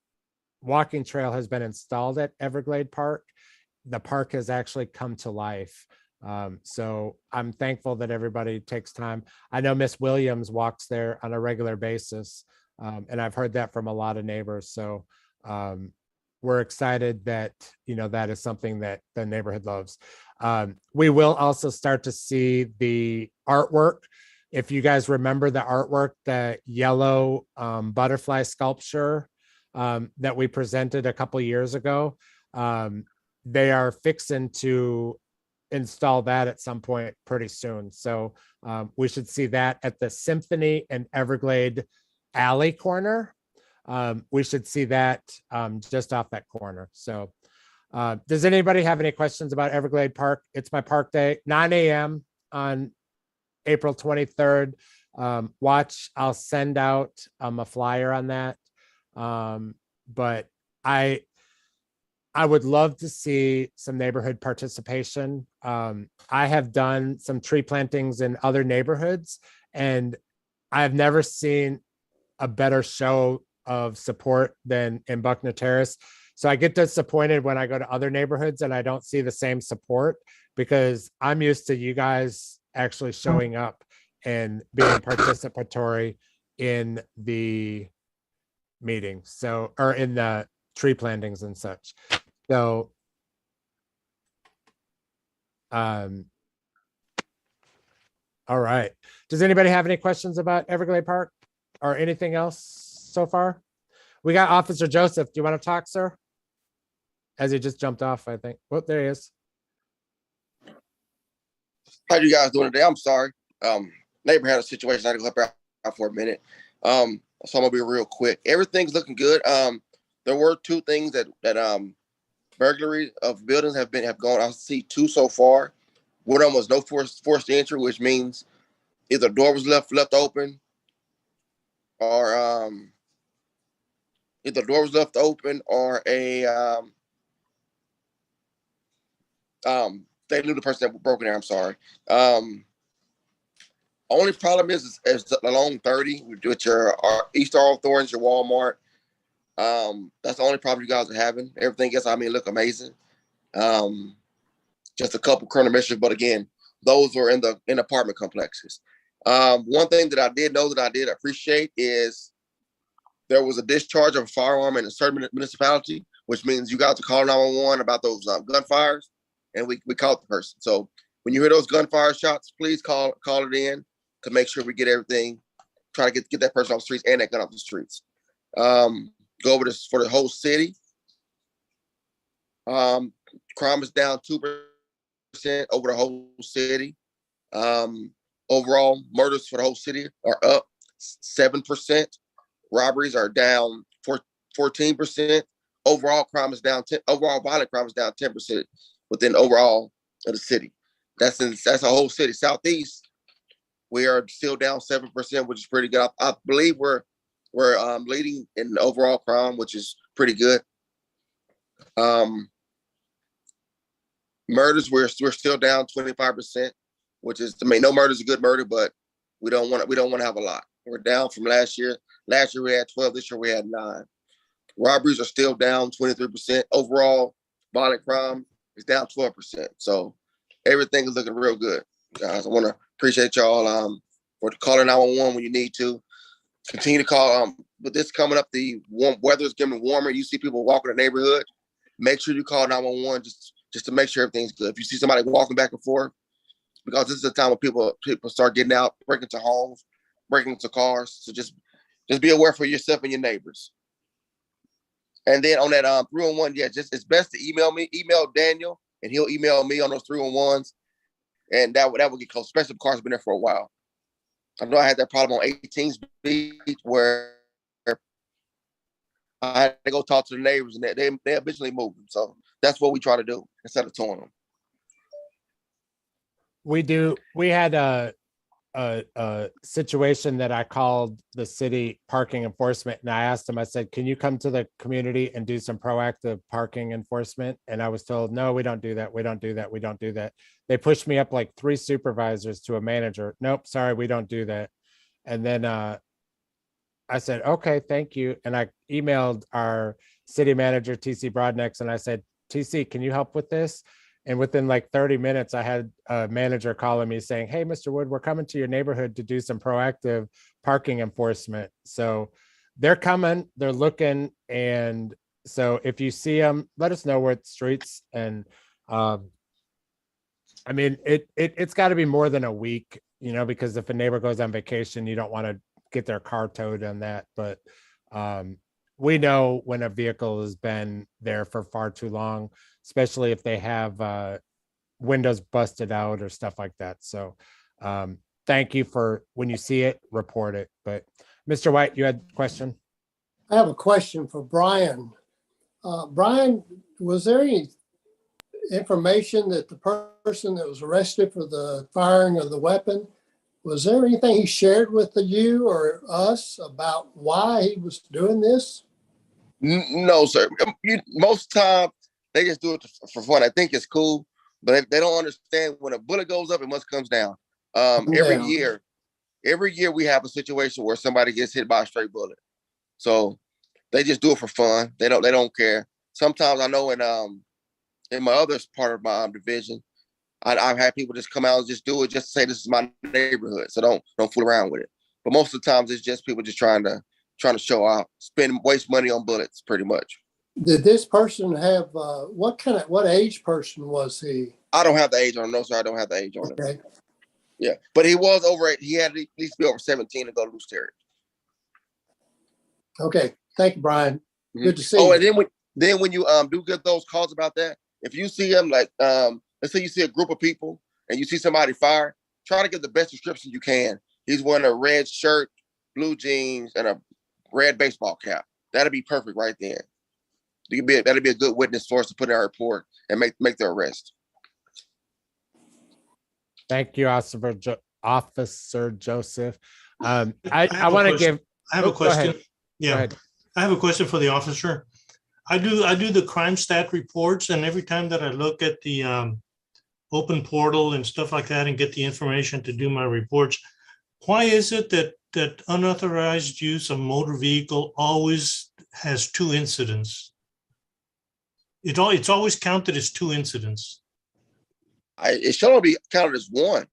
walking trail has been installed at Everglade Park, the park has actually come to life. So I'm thankful that everybody takes time. I know Miss Williams walks there on a regular basis, and I've heard that from a lot of neighbors. So we're excited that, that is something that the neighborhood loves. We will also start to see the artwork. If you guys remember the artwork, the yellow butterfly sculpture that we presented a couple years ago, they are fixing to install that at some point pretty soon. So we should see that at the Symphony and Everglade Alley corner. We should see that just off that corner. So does anybody have any questions about Everglade Park? It's My Park Day, 9 a.m. on April 23rd. Watch, I'll send out a flyer on that. But I would love to see some neighborhood participation. I have done some tree plantings in other neighborhoods, and I've never seen a better show of support than in Buckner Terrace. So I get disappointed when I go to other neighborhoods and I don't see the same support, because I'm used to you guys actually showing up and being participatory in the meetings. So, or in the tree plantings and such. So, all right. Does anybody have any questions about Everglade Park or anything else so far? We got Officer Joseph. Do you want to talk, sir? As he just jumped off, I think. Oh, there he is. How you guys doing today? I'm sorry. Neighbor had a situation. I had to help out for a minute. So I'm gonna be real quick. Everything's looking good. there were two things that burglary of buildings have gone. I see two so far. One of them was no forced entry, which means either the door was left open, or either the door was left open, or they knew the person that broke in there. I'm sorry. Only problem is along 30 with your East Thorns, your Walmart. That's the only problem you guys are having. Everything else, I mean, look amazing. Just a couple criminal missions, but again, those are in apartment complexes. One thing that I did know that I did appreciate is there was a discharge of a firearm in a certain municipality, which means you guys are calling 911 about those gunfires, and we caught the person. So when you hear those gunfire shots, please call it in to make sure we get everything. Try to get that person off the streets and that gun off the streets. Go over this for the whole city. Crime is down 2% over the whole city. Overall, murders for the whole city are up 7%. Robberies are down 14%. Overall crime is down 10. Overall violent crime is down 10% within overall of the city. That's a whole city. Southeast, we are still down 7%, which is pretty good. I believe we're leading in overall crime, which is pretty good. Murders, we're still down 25%, which is, I mean, no murder is a good murder, but we don't want to have a lot. We're down from last year. Last year we had 12. This year we had 9. Robberies are still down 23%. Overall violent crime is down 12%. So everything is looking real good, guys. I want to appreciate y'all for calling 911 when you need to. Continue to call. With this coming up, the warm weather is getting warmer. You see people walking the neighborhood. Make sure you call 911 just to make sure everything's good. If you see somebody walking back and forth, because this is a time when people start getting out, breaking into homes, breaking into cars. So just be aware for yourself and your neighbors. And then on that 311, yeah, it's best to email me. Email Daniel, and he'll email me on those 311s, and that would get close, especially if the car's been there for a while. I know I had that problem on 18th Beach where I had to go talk to the neighbors, and they eventually moved them. So that's what we try to do instead of towing them. We had a situation that I called the city parking enforcement, and I asked them, I said, can you come to the community and do some proactive parking enforcement? And I was told, no, we don't do that. We don't do that. We don't do that. They pushed me up like 3 supervisors to a manager. Nope, sorry, we don't do that. And then I said, okay, thank you. And I emailed our city manager, TC Broadnex, and I said, TC, can you help with this? And within like 30 minutes, I had a manager calling me saying, hey, Mr. Wood, we're coming to your neighborhood to do some proactive parking enforcement. So they're coming, they're looking. And so if you see them, let us know where it's streets. And I mean, it's got to be more than a week, because if a neighbor goes on vacation, you don't want to get their car towed on that. But we know when a vehicle has been there for far too long, especially if they have windows busted out or stuff like that. So thank you for, when you see it, report it. But Mr. White, you had a question? I have a question for Brian. Brian, was there any information that the person that was arrested for the firing of the weapon, was there anything he shared with you or us about why he was doing this? No, sir. Most times they just do it for fun. I think it's cool, but they don't understand when a bullet goes up, it must comes down. Every year we have a situation where somebody gets hit by a straight bullet. So they just do it for fun. They don't care. Sometimes I know in my other part of my division, I've had people just come out and just do it just to say this is my neighborhood. So don't fool around with it. But most of the times it's just people just trying to show out, waste money on bullets, pretty much. Did this person have what age person was he? I don't have the age on him. No, sir, I don't have the age on him. Okay. Yeah, but he was he had at least be over 17 to go to loose territory. Okay, thank you, Brian. Good to see you. Oh, and then when you do get those calls about that, if you see them, like let's say you see a group of people and you see somebody fire, try to get the best description you can. He's wearing a red shirt, blue jeans, and a red baseball cap. That'll be perfect right there. That'll be a good witness for us to put in our report and make the arrest. Thank you, Officer Joseph. I have a want to question. give. I have a Go ahead. question. Go Yeah, ahead. I have a question for the officer. I do the crime stat reports, and every time that I look at the open portal and stuff like that and get the information to do my reports, why is it that unauthorized use of motor vehicle always has 2 incidents? It's always counted as 2 incidents. It should only be counted as 1.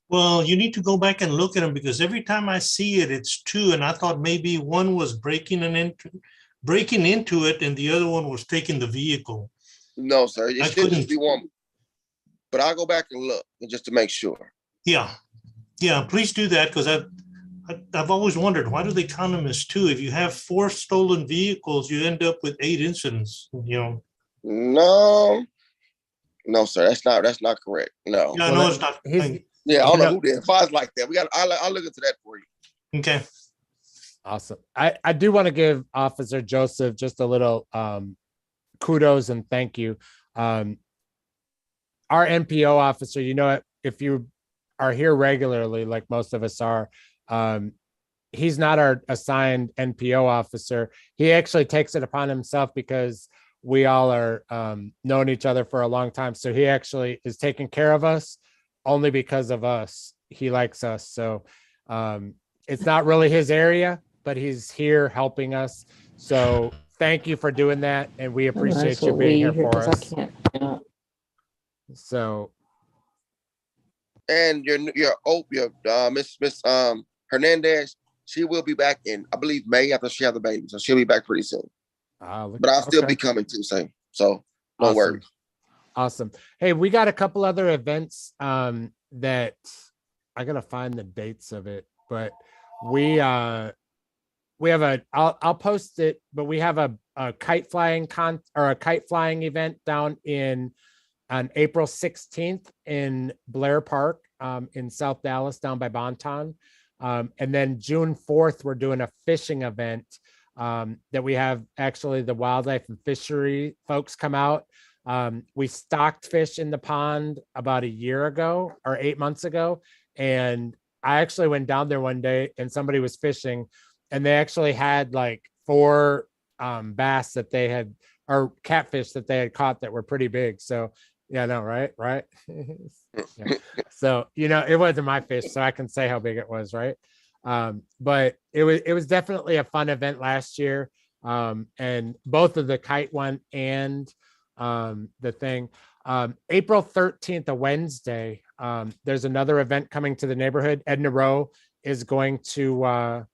Well, you need to go back and look at them because every time I see it, it's 2, and I thought maybe one was breaking into it, and the other one was taking the vehicle. No, sir. It I should just couldn't- be 1. But I'll go back and look just to make sure. Yeah, please do that because I've always wondered, why do they count them as 2? If you have 4 stolen vehicles, you end up with 8 incidents, No, sir. That's not correct. No. Yeah, I know it's not. Yeah, I don't know who the advised like that. I'll look into that for you. Okay. Awesome. I do want to give Officer Joseph just a little kudos and thank you. Our NPO officer, if you are here regularly, like most of us are, he's not our assigned NPO officer. He actually takes it upon himself because we all are known each other for a long time. So he actually is taking care of us only because of us. He likes us. So it's not really his area, but he's here helping us. So thank you for doing that. And we appreciate you being here for us. So. And your Miss Hernandez, she will be back in, I believe, May after she has the baby. So she'll be back pretty soon. But I'll still be coming too, so no worries. Awesome. Hey, we got a couple other events that I gotta find the dates of it, but we have I'll post it, but we have a kite flying event down on April 16th in Blair Park in South Dallas down by Bonton. And then June 4th, we're doing a fishing event that we have actually the wildlife and fishery folks come out. We stocked fish in the pond about a year ago or 8 months ago. And I actually went down there one day and somebody was fishing and they actually had like 4 bass that they had, or catfish that they had caught that were pretty big. So yeah, no, right. Yeah. So, it wasn't my fish, so I can say how big it was, right? But it was definitely a fun event last year. And both of the kite one and the thing. April 13th, a Wednesday, there's another event coming to the neighborhood. Edna Rowe is going to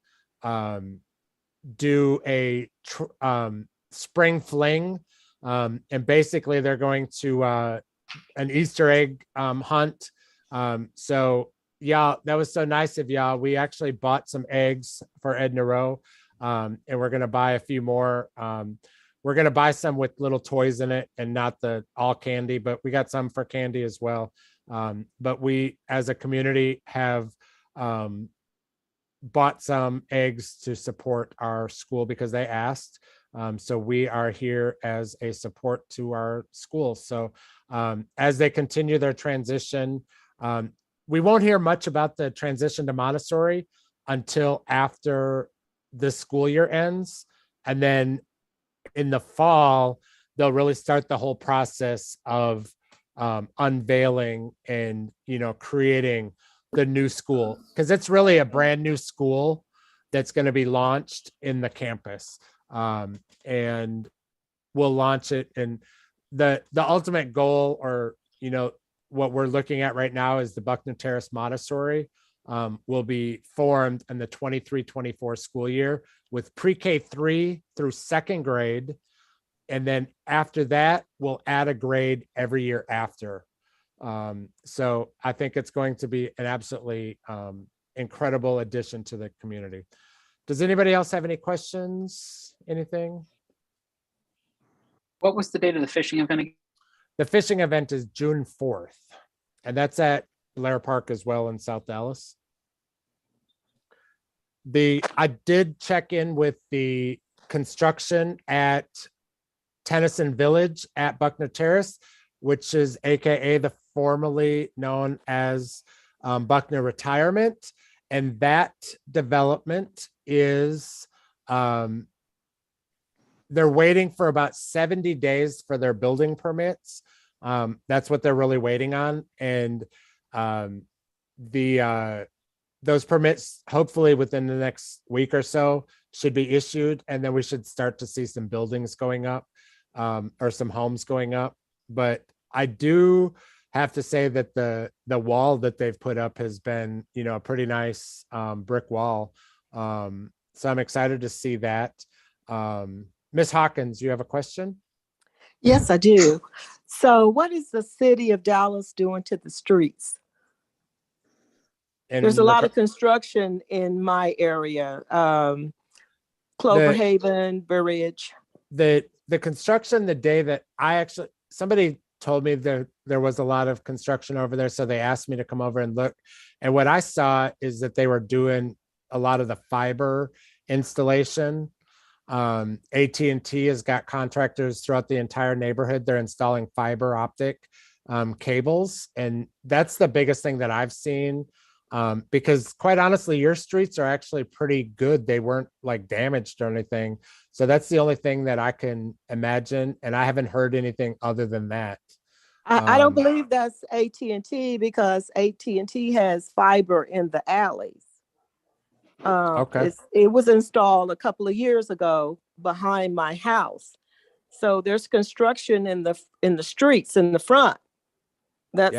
do a spring fling. And basically they're going to an Easter egg hunt. So yeah, that was so nice of y'all. We actually bought some eggs for Edna Rowe, and we're going to buy a few more. We're going to buy some with little toys in it and not the all candy, but we got some for candy as well. But we, as a community, have bought some eggs to support our school because they asked. So we are here as a support to our schools. So as they continue their transition, we won't hear much about the transition to Montessori until after the school year ends. And then in the fall, they'll really start the whole process of unveiling and, creating the new school, because it's really a brand new school that's going to be launched in the campus. And we'll launch it. And the ultimate goal, or, what we're looking at right now is the Buckner Terrace Montessori will be formed in the 23-24 school year with pre-K 3 through 2nd grade. And then after that, we'll add a grade every year after. So I think it's going to be an absolutely incredible addition to the community. Does anybody else have any questions? Anything? What was the date of the fishing event again? The fishing event is June 4th, and that's at Blair Park as well in South Dallas. I did check in with the construction at Tennyson Village at Buckner Terrace, which is AKA the formerly known as Buckner Retirement. And that development is, they're waiting for about 70 days for their building permits. That's what they're really waiting on. And those permits, hopefully within the next week or so, should be issued. And then we should start to see some buildings going up, or some homes going up. But I do have to say that the wall that they've put up has been, a pretty nice brick wall. So I'm excited to see that. Ms. Hawkins, you have a question? Yes, I do. So what is the city of Dallas doing to the streets? There's a lot of construction in my area. Clover Haven, Bridge. The construction, the day that somebody told me there was a lot of construction over there. So they asked me to come over and look. And what I saw is that they were doing a lot of the fiber installation. AT&T has got contractors throughout the entire neighborhood. They're installing fiber optic cables. And that's the biggest thing that I've seen. Because quite honestly, your streets are actually pretty good. They weren't like damaged or anything. So that's the only thing that I can imagine. And I haven't heard anything other than that. I don't believe that's AT&T because AT&T has fiber in the alleys. Okay. It was installed a couple of years ago behind my house. So there's construction in the streets in the front. That's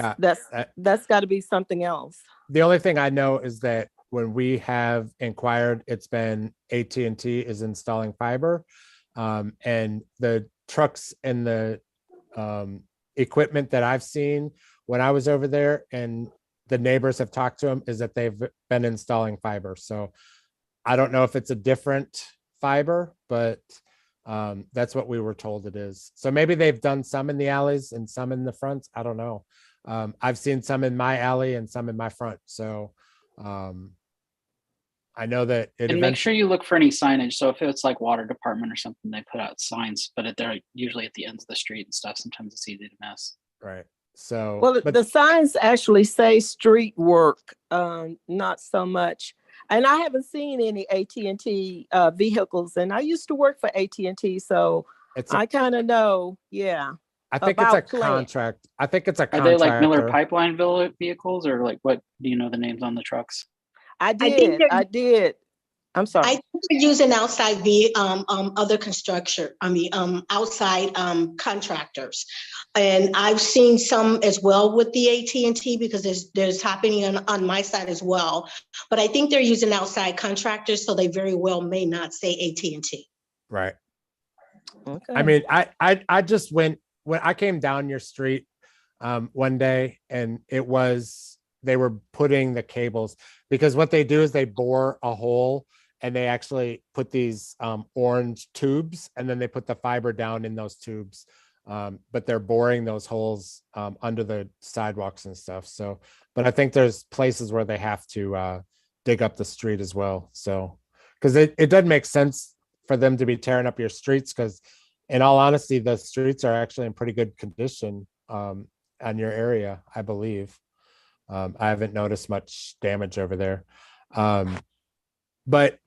got to be something else. The only thing I know is that when we have inquired, it's been AT&T is installing fiber, and the trucks and the equipment that I've seen when I was over there and the neighbors have talked to them is that they've been installing fiber. So I don't know if it's a different fiber, but that's what we were told it is. So maybe they've done some in the alleys and some in the fronts. I don't know. I've seen some in my alley and some in my front. So I know that and make sure you look for any signage. So if it's like water department or something, they put out signs, but they're usually at the ends of the street and stuff. Sometimes it's easy to miss. Right. So well, the signs actually say street work, not so much. And I haven't seen any AT&T vehicles, and I used to work for AT&T, so I kind of know. Yeah. I think it's a contract. I think it's a contract. Are they like Miller Pipeline vehicles, or like what? Do you know the names on the trucks? I did. I'm sorry. I think they're using outside other construction. Outside contractors, and I've seen some as well with the AT&T because there's happening on my side as well. But I think they're using outside contractors, so they very well may not say AT&T. Right. Okay. I mean, I just went when I came down your street one day, and they were putting the cables, because what they do is they bore a hole and they actually put these orange tubes, and then they put the fiber down in those tubes. But they're boring those holes under the sidewalks and stuff. So, but I think there's places where they have to dig up the street as well. So, because it doesn't make sense for them to be tearing up your streets, because in all honesty, the streets are actually in pretty good condition on your area, I believe. I haven't noticed much damage over there. But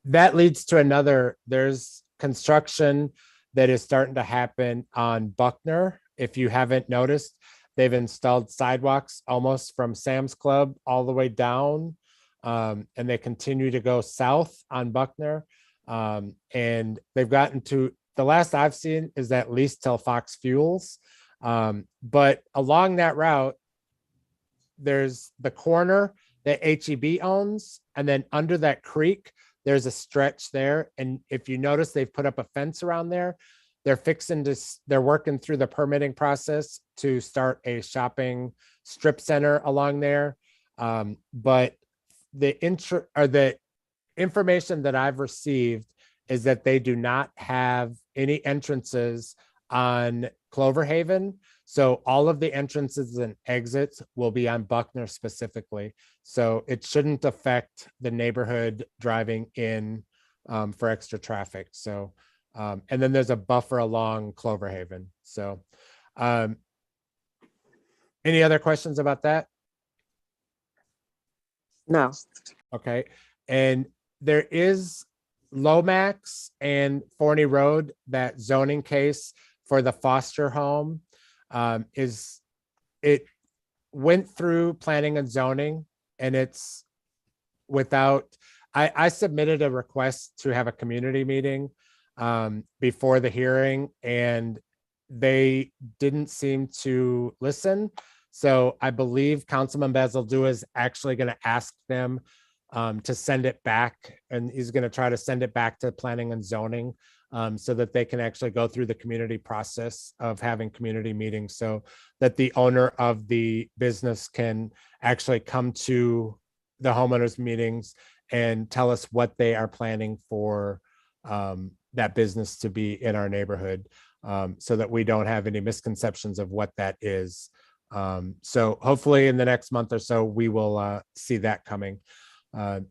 that leads to there's construction that is starting to happen on Buckner. If you haven't noticed, they've installed sidewalks almost from Sam's Club all the way down. And they continue to go south on Buckner. And they've gotten to, the last I've seen is at least till Fox Fuels. But along that route, there's the corner that HEB owns, and then under that creek, there's a stretch there. And if you notice, they've put up a fence around there. They're working through the permitting process to start a shopping strip center along there. But the information that I've received is that they do not have any entrances on Clover Haven. So all of the entrances and exits will be on Buckner specifically. So it shouldn't affect the neighborhood driving in for extra traffic. So, and then there's a buffer along Cloverhaven. So, any other questions about that? No. Okay. And there is Lomax and Forney Road, that zoning case for the foster home it went through planning and zoning, and it's without, I submitted a request to have a community meeting before the hearing, and they didn't seem to listen. So I believe Councilman Bazaldua is actually going to ask them to send it back, and he's going to try to send it back to planning and zoning so that they can actually go through the community process of having community meetings, so that the owner of the business can actually come to the homeowners meetings and tell us what they are planning for that business to be in our neighborhood, so that we don't have any misconceptions of what that is. So hopefully in the next month or so, we will see that coming.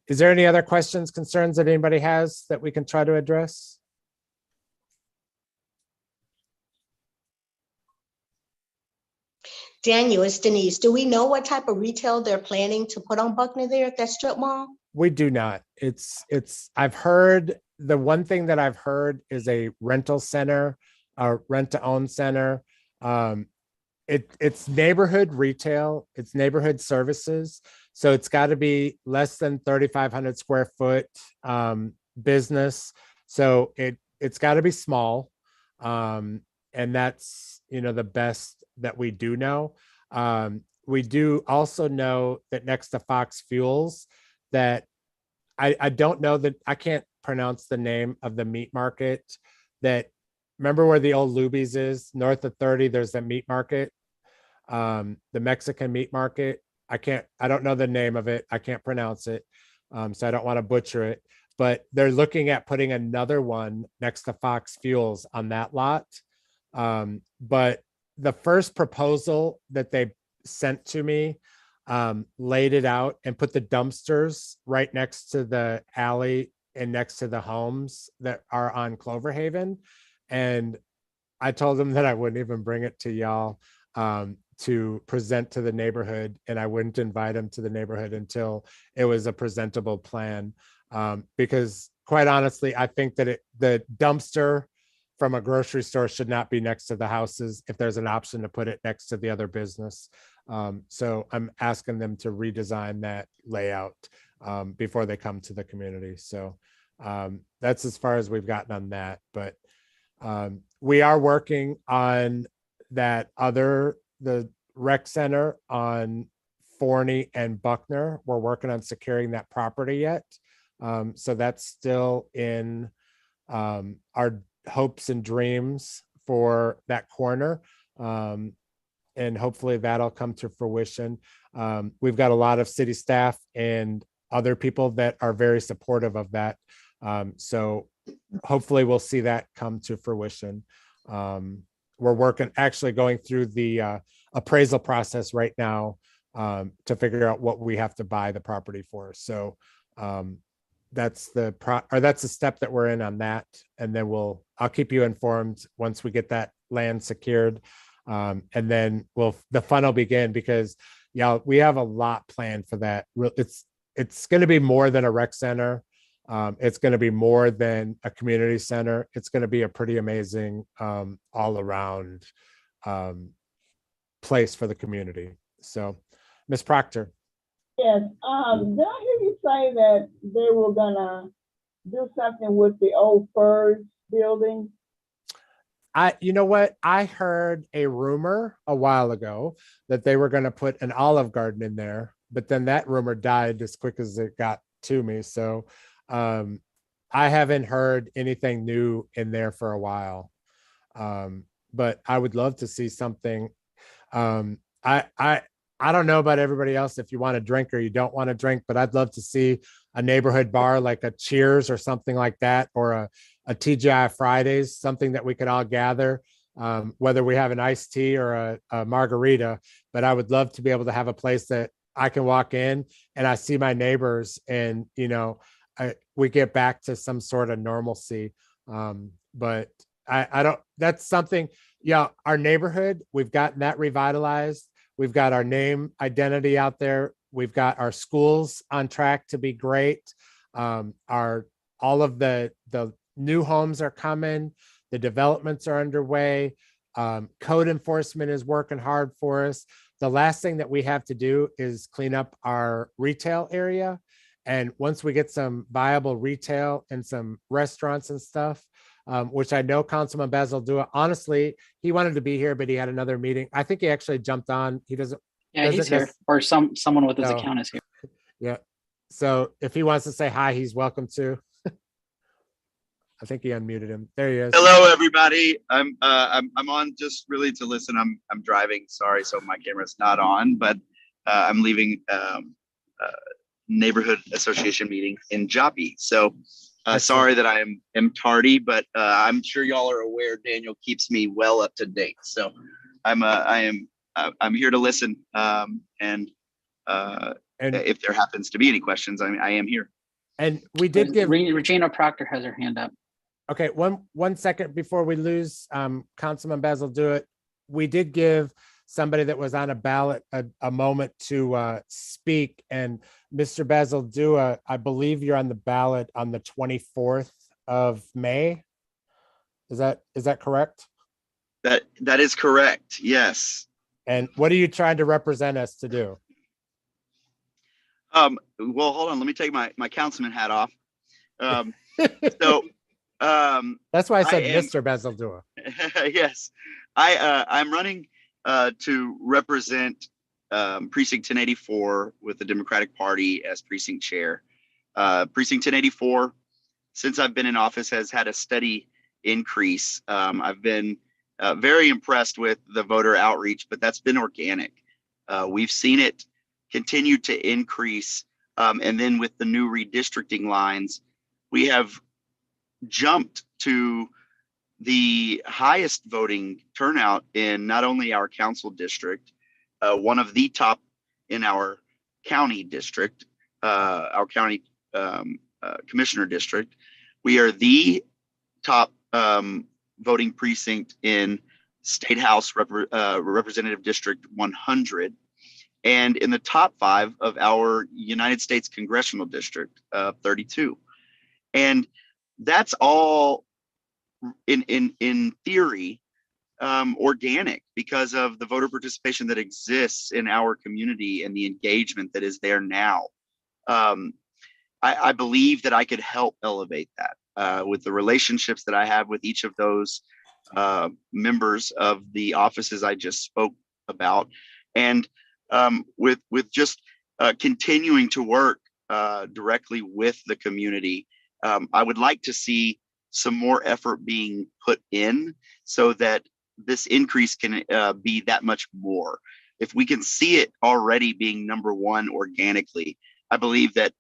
Is there any other questions, concerns that anybody has that we can try to address? Daniel, it's Denise. Do we know what type of retail they're planning to put on Buckner there at that strip mall? We do not. I've heard, the one thing that I've heard is a rental center, a rent to own center. It's neighborhood retail, it's neighborhood services. So it's got to be less than 3,500 square foot business. So it's got to be small. And that's, the best that we do know. We do also know that next to Fox Fuels, that I don't know, that I can't pronounce the name of the meat market, that, remember where the old Luby's is, north of 30, there's the meat market, the Mexican meat market. I don't know the name of it. I can't pronounce it. So I don't want to butcher it, but they're looking at putting another one next to Fox Fuels on that lot. But the first proposal that they sent to me laid it out and put the dumpsters right next to the alley and next to the homes that are on Cloverhaven. And I told them that I wouldn't even bring it to y'all to present to the neighborhood, and I wouldn't invite them to the neighborhood until it was a presentable plan. Because quite honestly, I think that the dumpster from a grocery store should not be next to the houses if there's an option to put it next to the other business. So I'm asking them to redesign that layout before they come to the community. So that's as far as we've gotten on that. But we are working on the rec center on Forney and Buckner. We're working on securing that property yet. So that's still in our hopes and dreams for that corner. And hopefully that'll come to fruition. We've got a lot of city staff and other people that are very supportive of that. So hopefully we'll see that come to fruition. We're actually going through the appraisal process right now to figure out what we have to buy the property for. So that's the step that we're in on that. And then I'll keep you informed once we get that land secured. And then the fun will begin, because we have a lot planned for that. It's going to be more than a rec center. It's going to be more than a community center. It's going to be a pretty amazing all around place for the community. So, Ms. Proctor. Yes, did I hear you say that they were gonna do something with the old Furs building? You know what? I heard a rumor a while ago that they were going to put an Olive Garden in there, but then that rumor died as quick as it got to me. So I haven't heard anything new in there for a while. But I would love to see something. I don't know about everybody else, if you want to drink or you don't want to drink, but I'd love to see a neighborhood bar like a Cheers or something like that, or a TGI Fridays, something that we could all gather, whether we have an iced tea or a margarita. But I would love to be able to have a place that I can walk in and I see my neighbors, and we get back to some sort of normalcy. But I don't, that's something, yeah, our neighborhood, we've gotten that revitalized. We've got our name identity out there. We've got our schools on track to be great. All of the new homes are coming. The developments are underway. Code enforcement is working hard for us. The last thing that we have to do is clean up our retail area. And once we get some viable retail and some restaurants and stuff, which I know Councilman Basil Dua, honestly, he wanted to be here, but he had another meeting. I think he actually jumped on. He doesn't. Yeah, he's here, or someone with his No. account is here. Yeah. So if he wants to say hi, he's welcome to. I think he unmuted him. There he is. Hello, everybody. I'm on just really to listen. I'm driving. Sorry, so my camera's not on, but I'm leaving neighborhood association meeting in Joppy. So sorry that I am tardy, but I'm sure y'all are aware Daniel keeps me well up to date. So I'm here to listen. And if there happens to be any questions, I am here. And we did give Regina Proctor has her hand up. Okay, one second before we lose Councilman Basil Dewitt, we did give somebody that was on a ballot a moment to speak. And Mr. Basil Dewitt, I believe you're on the ballot on the 24th of May. Is that correct? That is correct. Yes. And what are you trying to represent us to do? Well, hold on. Let me take my councilman hat off. That's why I said Mr. Basil Dua. Yes, I'm running to represent precinct 1084 with the Democratic Party as precinct chair. Precinct 1084, since I've been in office, has had a steady increase. I've been very impressed with the voter outreach, but that's been organic. We've seen it continue to increase. And then with the new redistricting lines, we have jumped to the highest voting turnout in not only our council district, one of the top in our county district, our county commissioner district. We are the top voting precinct in State House Representative District 100, and in the top 5 of our United States Congressional District 32. And that's all in theory organic because of the voter participation that exists in our community and the engagement that is there now. I believe that I could help elevate that with the relationships that I have with each of those members of the offices I just spoke about, and with just continuing to work directly with the community. I would like to see some more effort being put in so that this increase can be that much more. If we can see it already being number 1 organically, I believe that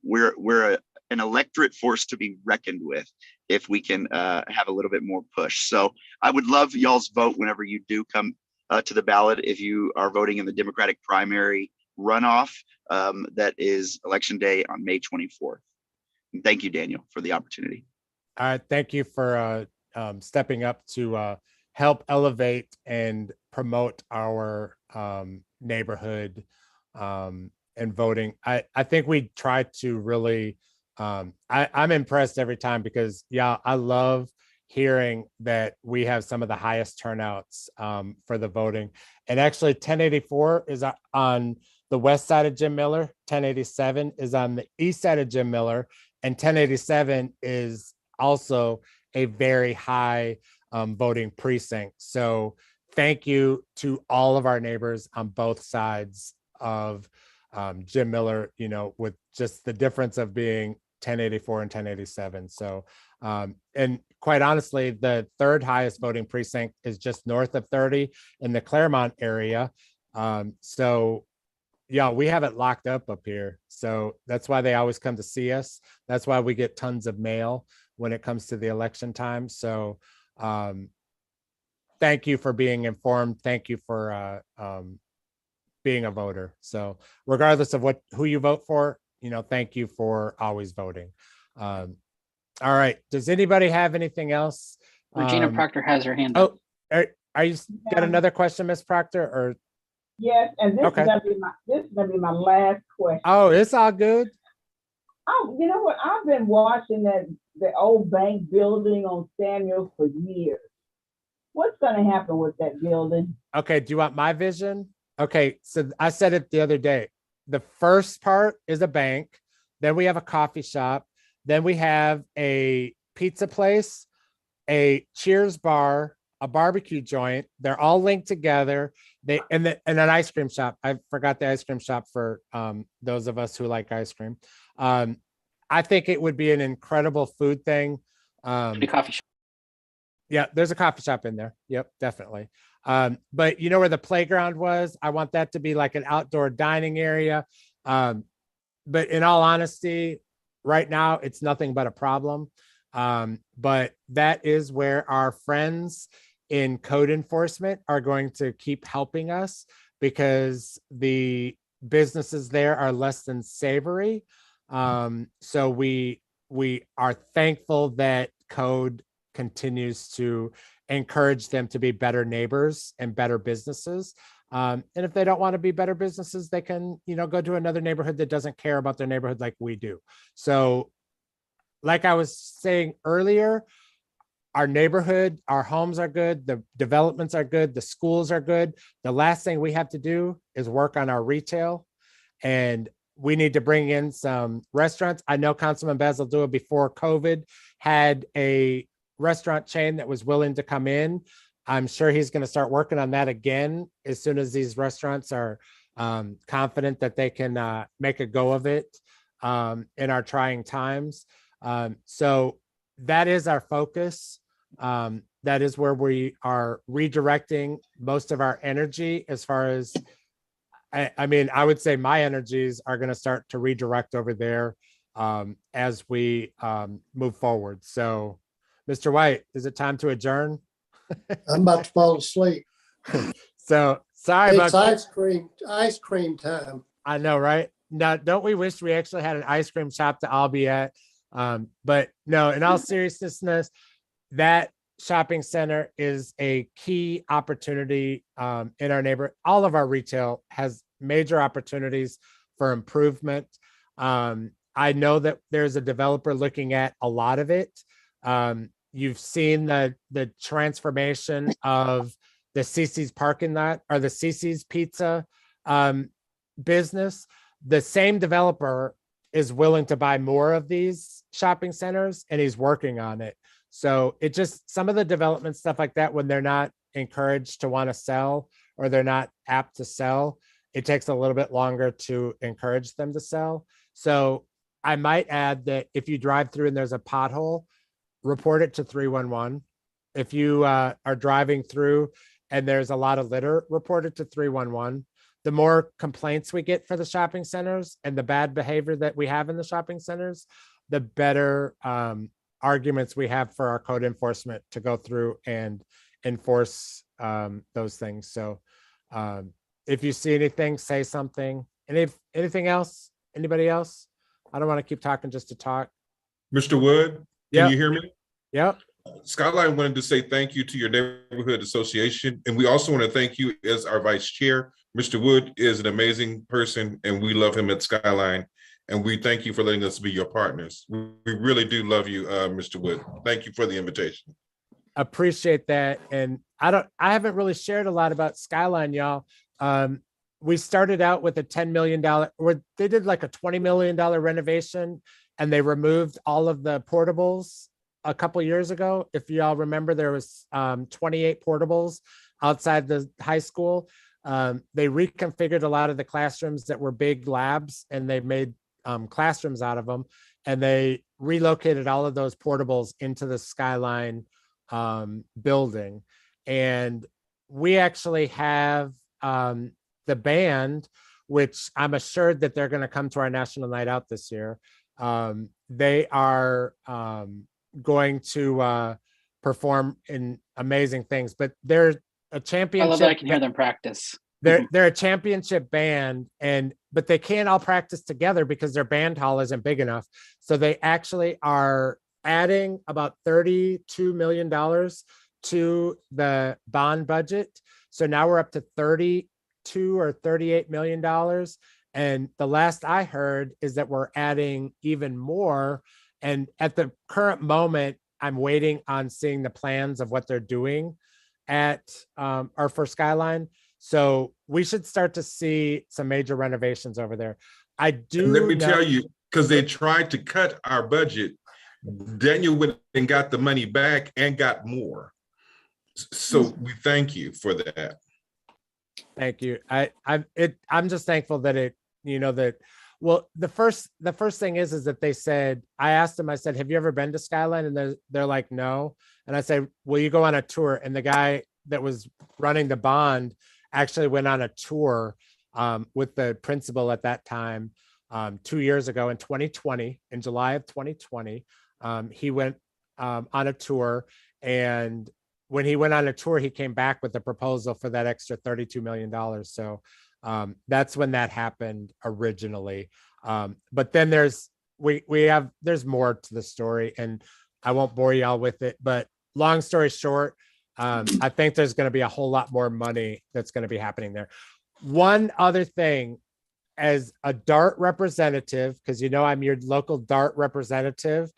we're an electorate force to be reckoned with if we can have a little bit more push. So I would love y'all's vote whenever you do come to the ballot. If you are voting in the Democratic primary runoff, that is election day on May 24th. Thank you, Daniel, for the opportunity. All right, thank you for stepping up to help elevate and promote our neighborhood and voting. I think we try to really, I'm impressed every time because, yeah, I love hearing that we have some of the highest turnouts for the voting. And actually 1084 is on the west side of Jim Miller, 1087 is on the east side of Jim Miller, and 1087 is also a very high voting precinct. So thank you to all of our neighbors on both sides of Jim Miller, with just the difference of being 1084 and 1087. So, and quite honestly, the 3rd highest voting precinct is just north of 30 in the Claremont area. So yeah, we have it locked up here. So that's why they always come to see us. That's why we get tons of mail when it comes to the election time. So thank you for being informed. Thank you for being a voter. So regardless of who you vote for, thank you for always voting. All right. Does anybody have anything else? Regina Proctor has her hand up. Oh, are you got another question, Miss Proctor? Or Yes, and this Okay. is gonna be my last question. oh, it's all good. Oh, you know what? I've been watching the old bank building on Samuel for years. What's gonna happen with that building? Okay, do you want my vision? Okay, so I said it the other day. The first part is a bank, then we have a coffee shop, then we have a pizza place, a Cheers bar, a barbecue joint. They're all linked together. And an ice cream shop. I forgot the ice cream shop for those of us who like ice cream. I think it would be an incredible food thing. The coffee shop. Yeah, there's a coffee shop in there. Yep, definitely. But you know where the playground was? I want that to be like an outdoor dining area. But in all honesty, right now it's nothing but a problem. But that is where our friends in code enforcement are going to keep helping us, because the businesses there are less than savory. So we are thankful that code continues to encourage them to be better neighbors and better businesses. And if they don't want to be better businesses, they can, go to another neighborhood that doesn't care about their neighborhood like we do. So like I was saying earlier, our neighborhood, our homes are good, the developments are good, the schools are good. The last thing we have to do is work on our retail, and we need to bring in some restaurants. I know Councilman Basil Dua before COVID had a restaurant chain that was willing to come in. I'm sure he's going to start working on that again as soon as these restaurants are confident that they can make a go of it in our trying times. So that is our focus. That is where we are redirecting most of our energy. As far as, I would say my energies are going to start to redirect over there as we move forward. So, Mr. White, is it time to adjourn? I'm about to fall asleep. So sorry It's about ice cream time. I know, right? Now, don't we wish we actually had an ice cream shop to all be at? But no, in all seriousness, that shopping center is a key opportunity in our neighborhood. All of our retail has major opportunities for improvement. I know that there's a developer looking at a lot of it. You've seen the transformation of the CC's parking lot or the CC's pizza business. The same developer is willing to buy more of these shopping centers, and he's working on it. So it just, some of the development stuff like that, when they're not encouraged to want to sell or they're not apt to sell, it takes a little bit longer to encourage them to sell. So I might add that if you drive through and there's a pothole, report it to 311. If you are driving through and there's a lot of litter, report it to 311. The more complaints we get for the shopping centers and the bad behavior that we have in the shopping centers, the better arguments we have for our code enforcement to go through and enforce those things. So if you see anything, say something. And if anything else, anybody else? I don't want to keep talking just to talk. Mr. Wood, can you hear me? Yep. Skyline wanted to say thank you to your neighborhood association. And we also want to thank you as our vice chair. Mr. Wood is an amazing person and we love him at Skyline. And we thank you for letting us be your partners. We really do love you, Mr. Wood. Thank you for the invitation. Appreciate that. And I haven't really shared a lot about Skyline, y'all. We started out with a $10 million, or they did like a $20 million renovation, and they removed all of the portables a couple years ago. If y'all remember, there was 28 portables outside the high school. They reconfigured a lot of the classrooms that were big labs, and they made classrooms out of them, and they relocated all of those portables into the Skyline building. And we actually have the band, which I'm assured that they're going to come to our National Night Out this year. They are going to perform in amazing things, but they're a championship. I love that I can hear them practice. they're a championship band, but they can't all practice together because their band hall isn't big enough. So they actually are adding about $32 million to the bond budget. So now we're up to 32 or $38 million. And the last I heard is that we're adding even more. And at the current moment, I'm waiting on seeing the plans of what they're doing at our first Skyline. So we should start to see some major renovations over there. I do. And let me tell you, because they tried to cut our budget, Daniel went and got the money back and got more. So we thank you for that. Thank you. I'm just thankful that well, the first thing is that they said, I asked them, I said, have you ever been to Skyline? And they're like, no. And I said, will you go on a tour? And the guy that was running the bond actually went on a tour with the principal at that time 2 years ago in 2020, in July of 2020. He went on a tour, and when he went on a tour, he came back with a proposal for that extra $32 million. So that's when that happened originally. But then there's more to the story, and I won't bore y'all with it, but long story short, I think there's going to be a whole lot more money that's going to be happening there. One other thing, as a DART representative, because I'm your local DART representative,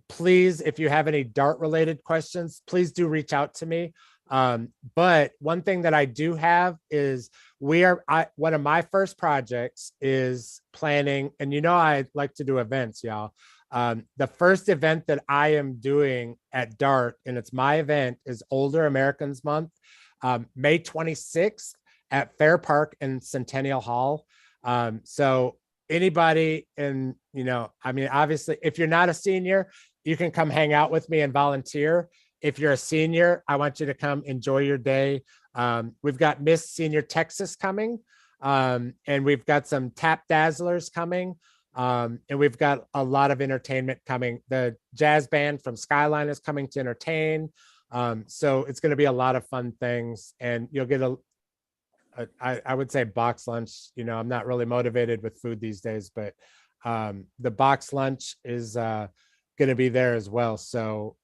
please, if you have any DART related questions, please do reach out to me. But one thing that I do have is one of my first projects is planning, and I like to do events, y'all. The first event that I am doing at DART, and it's my event, is Older Americans Month, May 26th at Fair Park and Centennial Hall. So anybody, and obviously, if you're not a senior, you can come hang out with me and volunteer. If you're a senior, I want you to come enjoy your day. We've got Miss Senior Texas coming, and we've got some tap dazzlers coming, and we've got a lot of entertainment coming. The jazz band from Skyline is coming to entertain. So it's going to be a lot of fun things, and you'll get I would say box lunch. I'm not really motivated with food these days, but the box lunch is going to be there as well. So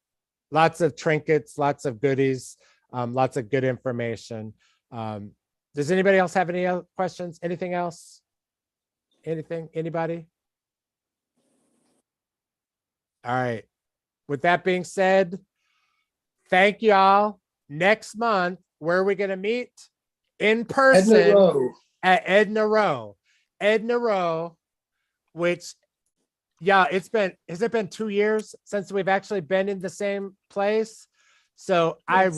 lots of trinkets, lots of goodies, lots of good information. Does anybody else have any other questions? Anything else? Anybody? All right. With that being said, thank you all. Next month, where are we going to meet? In person at Edna Row. Edna Row, which, yeah, has it been 2 years since we've actually been in the same place? So yes.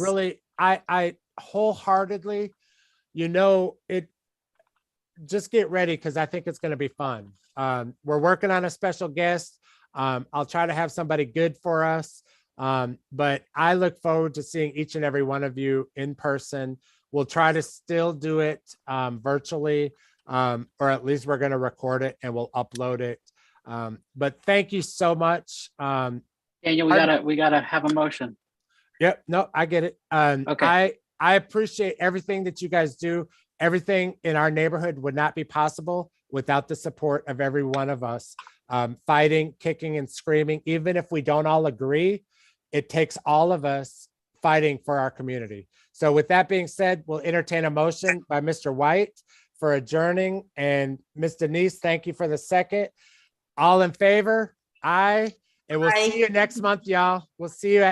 I wholeheartedly, just get ready, because I think it's going to be fun. We're working on a special guest. I'll try to have somebody good for us. But I look forward to seeing each and every one of you in person. We'll try to still do it virtually, or at least we're going to record it and we'll upload it. But thank you so much. Daniel, we gotta have a motion. Yep. No, I get it. Okay. I appreciate everything that you guys do. Everything in our neighborhood would not be possible without the support of every one of us, fighting, kicking, and screaming. Even if we don't all agree, it takes all of us fighting for our community. So with that being said, we'll entertain a motion by Mr. White for adjourning, and Ms. Denise, thank you for the second. All in favor? Aye. And we'll see you next month, y'all. We'll see you at